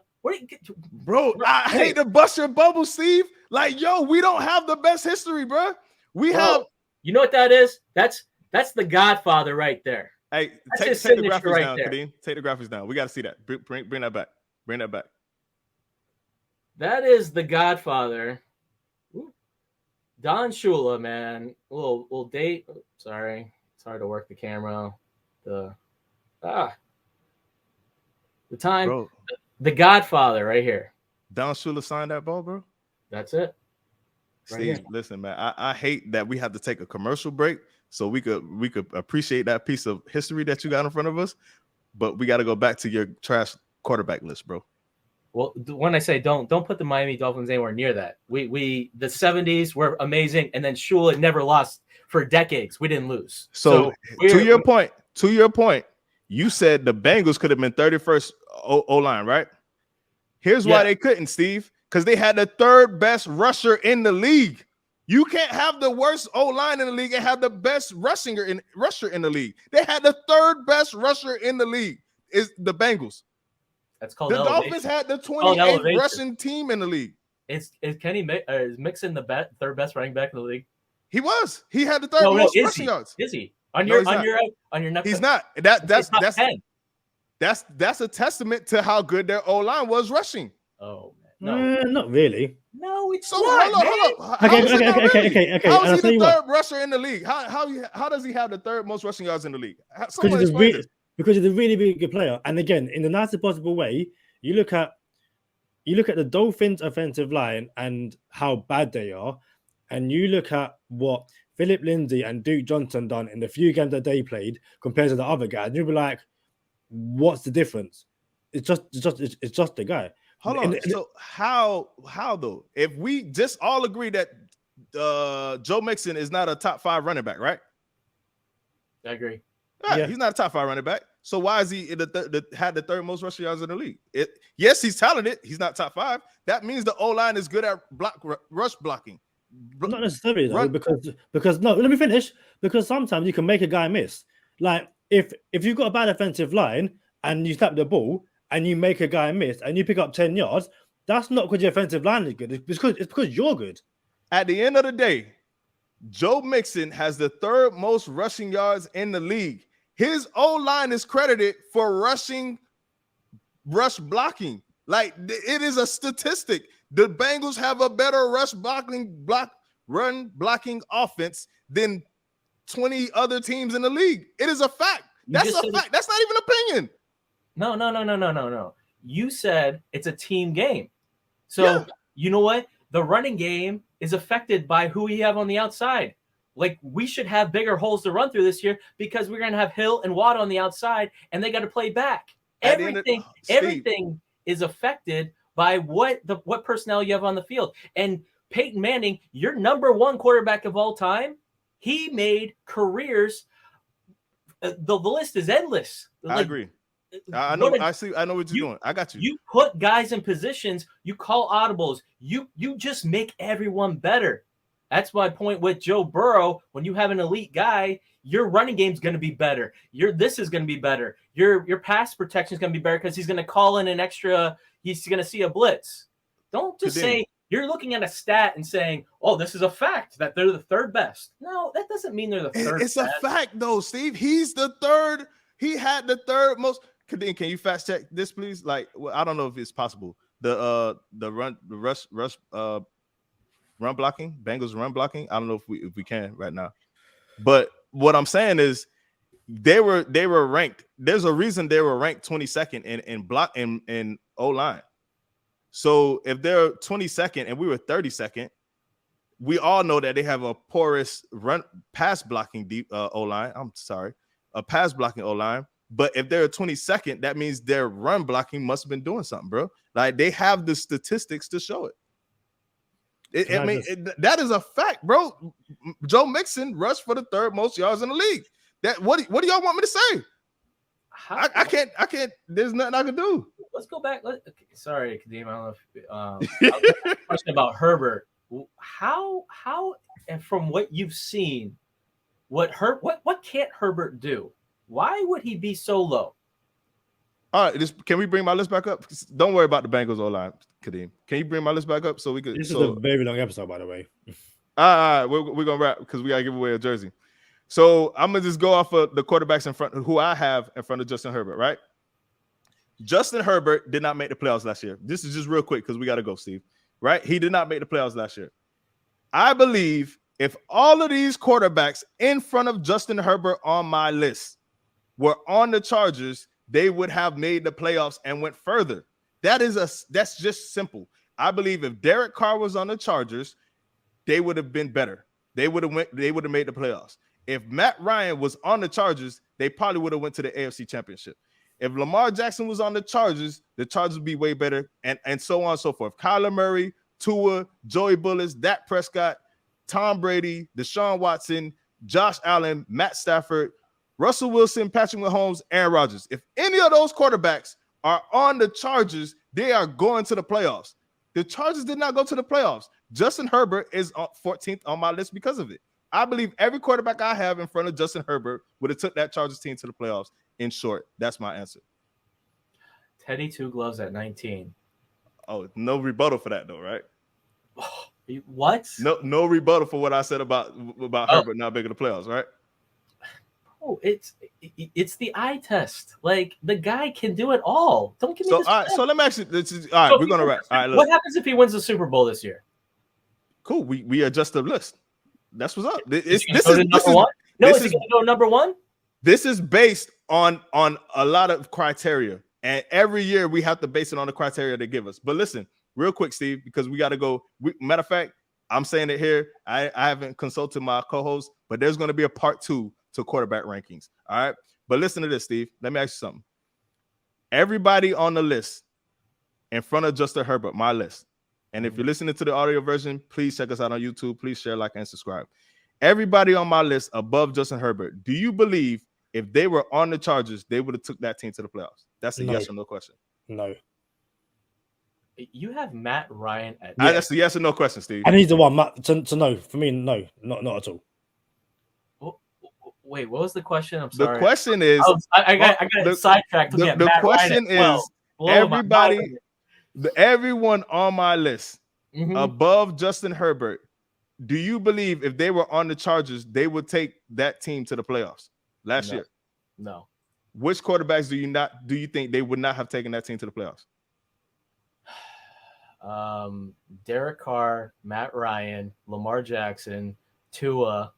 bro, I hate to bust your bubble, Steve. Like, yo, we don't have the best history, bro. Have, you know what that is? That's the Godfather right there. Hey, take the graphics down, Kadeem. Take the graphics down. We got to see that. Bring that back. Bring that back. That is the Godfather. Ooh. Don Shula, man. We'll date. Sorry. It's hard to work the camera. The time. Bro. The Godfather right here. Don Shula signed that ball, bro? That's it. Steve, listen, man. I hate that we have to take a commercial break so we could appreciate that piece of history that you got in front of us, but we got to go back to your trash quarterback list, bro. Well, when I say don't put the Miami Dolphins anywhere near that. We the 70s were amazing, and then Shula never lost for decades. We didn't lose. So to your point, you said the Bengals could have been 31st O-line, right? Here's why they couldn't, Steve, because they had the third best rusher in the league. You can't have the worst O-line in the league and have the best rusher in the league. They had the third best rusher in the league. Is the Bengals. That's called the elevation. Dolphins had the 28th rushing team in the league. Is Mixon the third best running back in the league? He was. He had the third most rushing yards. Is he? On your Netflix? He's not. That's a testament to how good their O-line was rushing. Oh man. No. Not really. No, it's so not. Hold up. Okay. How is he the third rusher in the league? How does he have the third most rushing yards in the league? Because he's a really, really good player. And again, in the nicest possible way, you look at the Dolphins' offensive line and how bad they are, and you look at what Philip Lindsay and Duke Johnson done in the few games that they played compared to the other guys, and you'll be like, what's the difference? It's just the guy. Hold on. So how though? If we just all agree that Joe Mixon is not a top 5 running back, right? I agree. Right, yeah. He's not a top 5 running back. So why is he had the third most rushing yards in the league? Yes, he's talented. He's not top 5. That means the O-line is good at rush blocking. Not necessarily though, because no. Let me finish. Because sometimes you can make a guy miss. Like if you've got a bad offensive line and you snap the ball and you make a guy miss and you pick up 10 yards, that's not because your offensive line is good. It's because you're good. At the end of the day, Joe Mixon has the third most rushing yards in the league. His O-line is credited for rush blocking. Like it is a statistic. The Bengals have a better run blocking offense than 20 other teams in the league. It is a fact. That's a fact. That's not even opinion. No. You said it's a team game. So You know what? The running game is affected by who we have on the outside. Like we should have bigger holes to run through this year because we're going to have Hill and Watt on the outside and they got to play back. Everything is affected by what personnel you have on the field. And Peyton Manning, your number 1 quarterback of all time, he made careers. The list is endless. I agree. I know. I know what you're doing. I got you. You put guys in positions. You call audibles. You just make everyone better. That's my point with Joe Burrow. When you have an elite guy, your running game's going to be better. This is going to be better. Your pass protection is going to be better because he's going to call in an extra. He's going to see a blitz. Don't just say you're looking at a stat and saying, "Oh, this is a fact that they're the third best." No, that doesn't mean they're the third. It's best. A fact, though, Steve. He's the third. He had the third most. Can you fast check this, please? Like, well, I don't know if it's possible. The run blocking, Bengals run blocking. I don't know if we can right now. But what I'm saying is they were ranked. There's a reason they were ranked 22nd in O-line. So if they're 22nd and we were 32nd, we all know that they have a porous pass blocking O-line. I'm sorry, a pass blocking O-line. But if they're 22nd, that means their run blocking must have been doing something, bro. Like they have the statistics to show it. That is a fact, bro. Joe Mixon rushed for the third most yards in the league. What do y'all want me to say? I can't. There's nothing I can do. Let's go back. Sorry, Kadeem. I don't know if question about Herbert. How and from what you've seen, what can't Herbert do? Why would he be so low? All right, can we bring my list back up? Don't worry about the Bengals O-line, Kadeem. Can you bring my list back up so we could? This is a very long episode, by the way. All right, we're gonna wrap because we gotta give away a jersey. So I'm gonna just go off of the quarterbacks in front, who I have in front of Justin Herbert. Right? Justin Herbert did not make the playoffs last year. This is just real quick because we gotta go, Steve. Right? He did not make the playoffs last year. I believe if all of these quarterbacks in front of Justin Herbert on my list were on the Chargers, they would have made the playoffs and went further. That's just simple. I believe if Derek Carr was on the Chargers, they would have been better. They would have made the playoffs. If Matt Ryan was on the Chargers, they probably would have went to the AFC Championship. If Lamar Jackson was on the Chargers would be way better, and so on and so forth. Kyler Murray, Tua, Joey Bullis, Dak Prescott, Tom Brady, Deshaun Watson, Josh Allen, Matt Stafford, Russell Wilson, Patrick Mahomes, Aaron Rodgers. If any of those quarterbacks are on the Chargers, they are going to the playoffs. The Chargers did not go to the playoffs. Justin Herbert is 14th on my list because of it. I believe every quarterback I have in front of Justin Herbert would have took that Chargers team to the playoffs. In short, that's my answer. Teddy Two Gloves at 19. Oh, no rebuttal for that though, right? What? No rebuttal for what I said about Herbert not making the playoffs, right? Oh, it's the eye test. Like, the guy can do it all. Don't give me this. All right, so let me actually. All right, we're gonna wrap. All right, look. What happens if he wins the Super Bowl this year? Cool. We adjust the list. That's what's up. Is he going to go number one? This is based on a lot of criteria, and every year we have to base it on the criteria they give us. But listen, real quick, Steve, because we got to go. Matter of fact, I'm saying it here. I haven't consulted my co-host, but there's going to be a part 2 to quarterback rankings. All right, but listen to this, Steve. Let me ask you something. Everybody on the list in front of Justin Herbert, my list. And if you're listening to the audio version, please check us out on YouTube. Please share, like, and subscribe. Everybody on my list above Justin Herbert, do you believe if they were on the Chargers, they would have took that team to the playoffs? That's a yes or no question. No. You have Matt Ryan at that's a yes or no question, Steve. I need the one to no. For me, no, not at all. Wait, what was the question? I'm sorry. The question is, I got sidetracked. The question is, everyone on my list above Justin Herbert, do you believe if they were on the Chargers, they would take that team to the playoffs last year? No. Which quarterbacks do you think they would not have taken that team to the playoffs? Derek Carr, Matt Ryan, Lamar Jackson, Tua.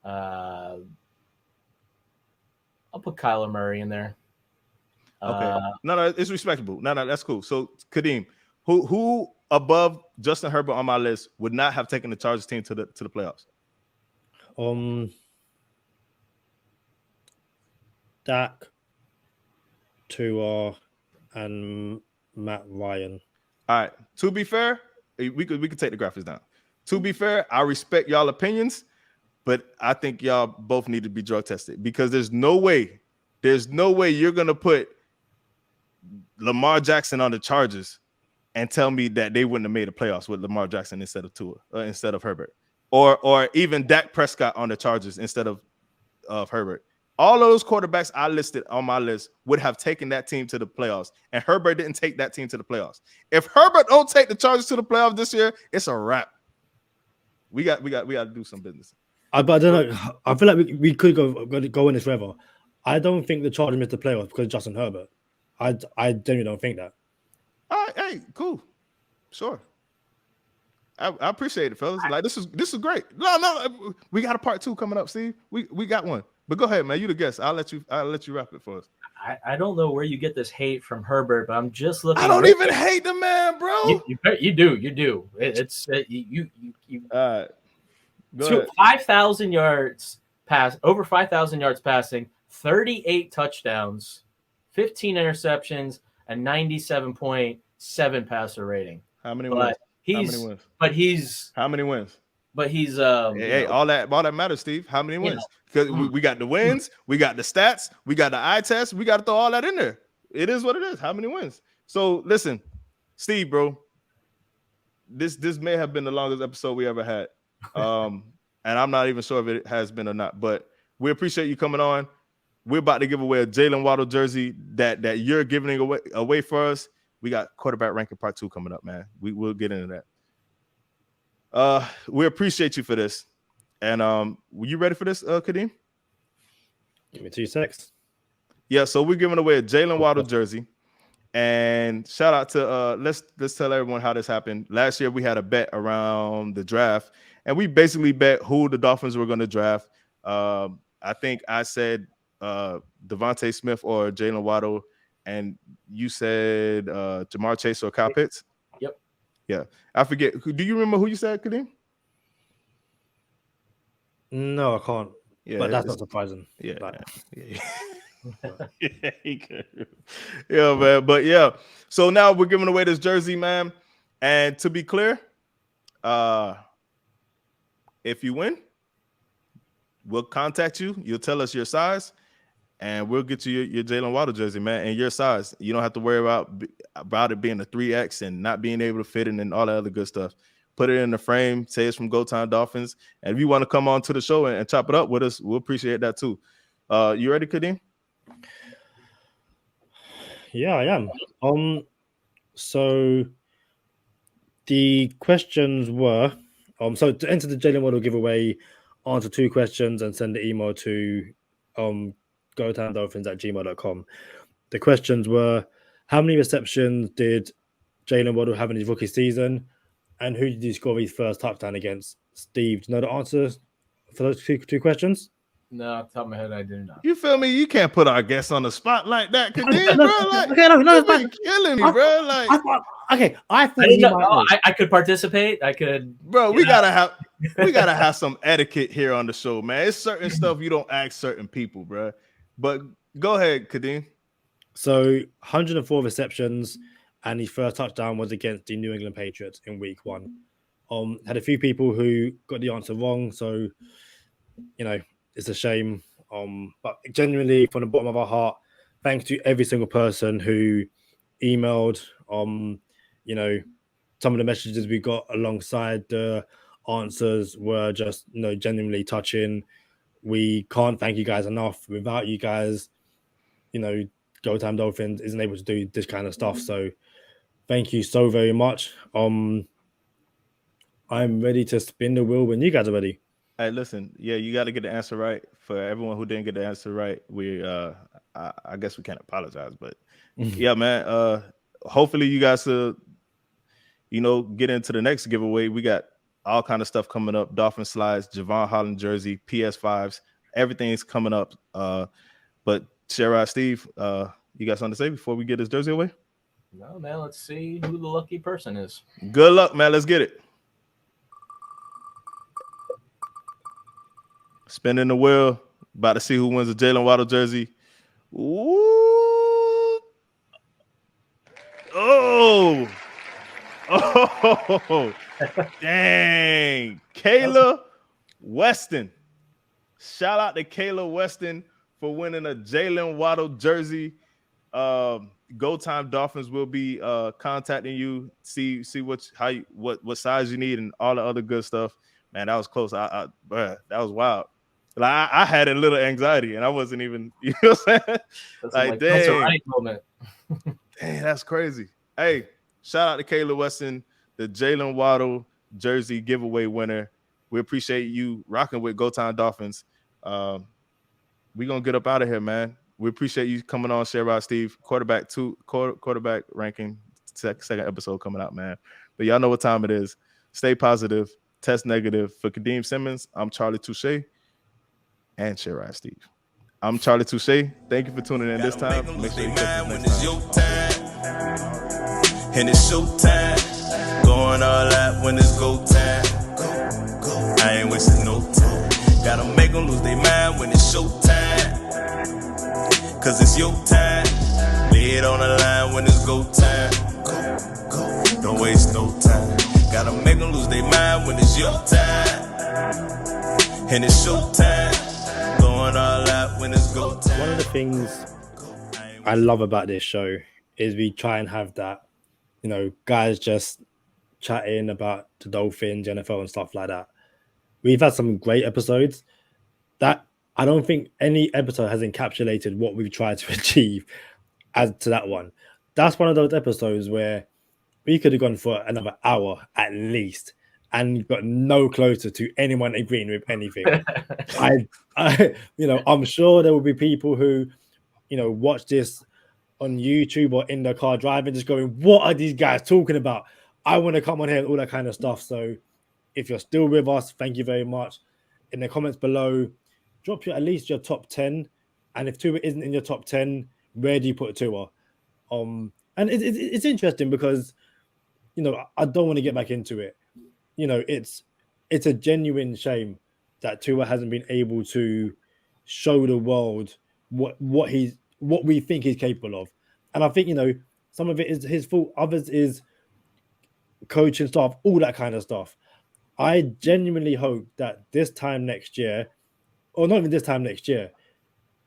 I'll put Kyler Murray in there. Okay. No, it's respectable. No, that's cool. So, Kadeem, who above Justin Herbert on my list would not have taken the Chargers team to the playoffs? Dak, Tua, and Matt Ryan. All right. To be fair, we could take the graphics down. To be fair, I respect y'all opinions, but I think y'all both need to be drug tested because there's no way you're gonna put Lamar Jackson on the Chargers and tell me that they wouldn't have made the playoffs with Lamar Jackson instead of Tua, instead of Herbert, or even Dak Prescott on the Chargers instead of Herbert. All those quarterbacks I listed on my list would have taken that team to the playoffs, and Herbert didn't take that team to the playoffs. If Herbert don't take the Chargers to the playoffs this year, it's a wrap. We got to do some business. But I don't know. I feel like we could go in this forever. I don't think the Chargers missed the playoffs because of Justin Herbert. I genuinely don't think that. All right, hey, cool, sure. I appreciate it, fellas. Like this is great. No, we got a part 2 coming up, Steve. We got one. But go ahead, man. You the guest. I'll let you wrap it for us. I don't know where you get this hate from Herbert, but I'm just looking. I don't even hate the man, bro. You do. It's you. All right. 5,000 yards pass, over 5,000 yards passing, 38 touchdowns, 15 interceptions, and 97.7 passer rating. How many wins? How many wins? But he's hey, all that matters, Steve. How many wins? Because we got the wins, we got the stats, we got the eye test, we got to throw all that in there. It is what it is. How many wins? So listen, Steve, bro. This may have been the longest episode we ever had. And I'm not even sure if it has been or not, but we appreciate you coming on. We're about to give away a Jaylen Waddle jersey that you're giving away for us. We got quarterback ranking part 2 coming up, man. We'll get into that. We appreciate you for this. And were you ready for this, Kadeem? Give me 2 seconds. Yeah, so we're giving away a Jaylen Waddle jersey. And shout out to let's tell everyone how this happened. Last year we had a bet around the draft, and we basically bet who the Dolphins were going to draft. I think I said Devontae Smith or Jaylen Waddle, and you said Jamar Chase or Kyle Pitts. Yep. Yeah, I forget. Do you remember who you said, Kadeem? No, I can't. Yeah, but that's not surprising. Yeah. Yeah, he could. Yeah, man. But yeah, so now we're giving away this jersey, man. And to be clear, if you win, we'll contact you. You'll tell us your size, and we'll get you your Jaylen Waddle jersey, man, and your size. You don't have to worry about it being a 3X and not being able to fit in and all that other good stuff. Put it in the frame. Say it's from Go Time Dolphins. And if you want to come on to the show and chop it up with us, we'll appreciate that too. You ready, Kadeem? Yeah, I am. So the questions were, so to enter the Jaylen Waddle giveaway, answer 2 questions and send the email to gotimedolphins@gmail.com. The questions were, how many receptions did Jaylen Waddle have in his rookie season? And who did he score his first touchdown against? Steve, do you know the answers for those two questions? No, off the top of my head, I do not. You feel me? You can't put our guests on the spot like that, Kadeem, No, bro. Like, okay, no, you been killing me, bro. Like, I thought didn't know. I could participate. I could, bro. We gotta have some etiquette here on the show, man. It's certain stuff you don't ask certain people, bro. But go ahead, Kadeem. So 104 receptions, and his first touchdown was against the New England Patriots in week 1. Had a few people who got the answer wrong, so it's a shame. But genuinely, from the bottom of our heart, thanks to every single person who emailed. Some of the messages we got alongside the answers were just genuinely touching. We can't thank you guys enough. Without you guys, Go Time Dolphins isn't able to do this kind of stuff. So thank you so very much. I'm ready to spin the wheel when you guys are ready. Hey, listen, yeah, you got to get the answer right. For everyone who didn't get the answer right, I guess we can't apologize, but yeah, man. Hopefully you guys get into the next giveaway. We got all kind of stuff coming up: Dolphin slides, Javon Holland jersey, PS5s, everything's coming up. But Shareride, Steve, you got something to say before we get this jersey away? No, man. Let's see who the lucky person is. Good luck, man. Let's get it. Spinning the wheel. About to see who wins the Jaylen Waddle jersey. Ooh. Oh. Oh. Dang. Kayla Weston. Shout out to Kayla Weston for winning a Jaylen Waddle jersey. Go Time Dolphins will be contacting you, see what size you need and all the other good stuff. Man, that was close. Bruh, that was wild. Like I had a little anxiety and I wasn't even, you know what I'm saying? Like, dang. That's a right moment. Dang, that's crazy. Hey, shout out to Kayla Weston, the Jaylen Waddle jersey giveaway winner. We appreciate you rocking with Go Time Dolphins. We're gonna get up out of here, man. We appreciate you coming on, Shareride, Steve. Quarterback ranking, second episode coming out, man. But y'all know what time it is. Stay positive, test negative. For Kadeem Simmons, I'm Charlie Touche and Shareride, Steve. I'm Charlie Touche. Thank you for tuning in this time. Make sure you catch us next time. And it's showtime. Going all out when it's go time. I ain't wasting no time. Gotta make them lose their mind when it's showtime. Cause it's your time. Lay it on the line when it's go time. Don't waste no time. Gotta make them lose their mind when it's your time. And it's showtime. Going all out when it's go time. One of the things I love about this show is we try and have that, guys just chatting about the Dolphins, NFL and stuff like that. We've had some great episodes that I don't think any episode has encapsulated what we've tried to achieve as to that one. That's one of those episodes where we could have gone for another hour at least and got no closer to anyone agreeing with anything. I'm sure there will be people who, watch this on YouTube or in the car driving, just going, what are these guys talking about? I want to come on here and all that kind of stuff. So if you're still with us, thank you very much. In the comments below, drop at least your top 10. And if Tua isn't in your top 10, where do you put Tua? And it's interesting because, I don't want to get back into it. It's a genuine shame that Tua hasn't been able to show the world what we think he's capable of. And I think, you know, some of it is his fault, others is coaching staff, all that kind of stuff. I genuinely hope that this time next year, or not even this time next year,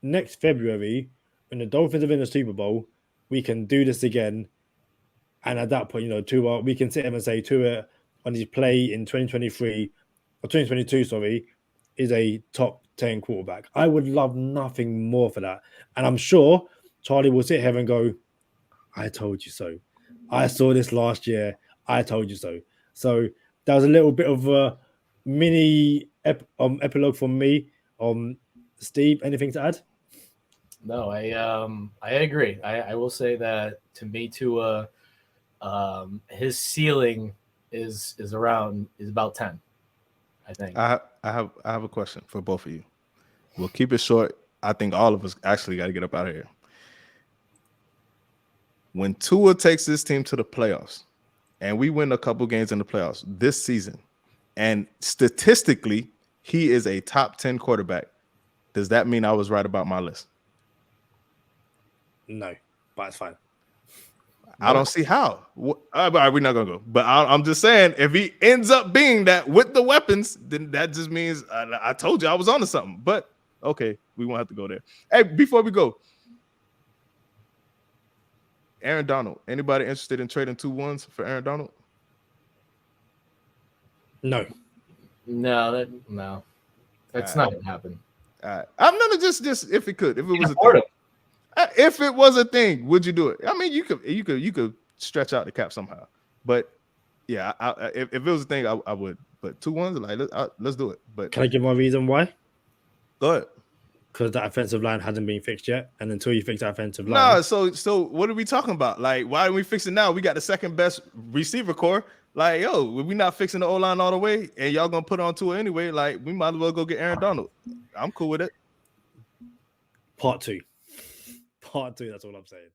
next February, when the Dolphins are in the Super Bowl, we can do this again. And at that point, you know, Tua, we can sit him and say Tua on his play in 2023 or 2022, sorry, is a top 10 quarterback. I would love nothing more for that. And I'm sure Charlie will sit here and go, I told you so. I saw this last year. I told you so. So that was a little bit of a mini epilogue from me. Steve, anything to add? No, I agree. I will say that to me, Tua, his ceiling is about 10. I think. I have a question for both of you. We'll keep it short. I think all of us actually got to get up out of here. When Tua takes this team to the playoffs, and we win a couple games in the playoffs this season, and statistically he is a top 10 quarterback, does that mean I was right about my list? No, but it's fine. I don't see how. All right, we're not gonna go. But I'm just saying, if he ends up being that with the weapons, then that just means I told you I was onto something. But okay, we won't have to go there. Hey, before we go, Aaron Donald. Anybody interested in trading 2 1s for Aaron Donald? No. That's not gonna happen. I'm gonna just if it could, if it was a thing. If it was a thing, would you do it? I mean, you could stretch out the cap somehow. But yeah, if it was a thing, I would. But 2 1s, like let's do it. But can I give my reason why? Go ahead. Because that offensive line hasn't been fixed yet, and until you fix that offensive line, So what are we talking about? Like, why are we fixing now? We got the second best receiver core. Like, yo, we not fixing the O-line all the way, and y'all gonna put on Tua anyway. Like, we might as well go get Aaron Donald. I'm cool with it. Part two. That's all I'm saying.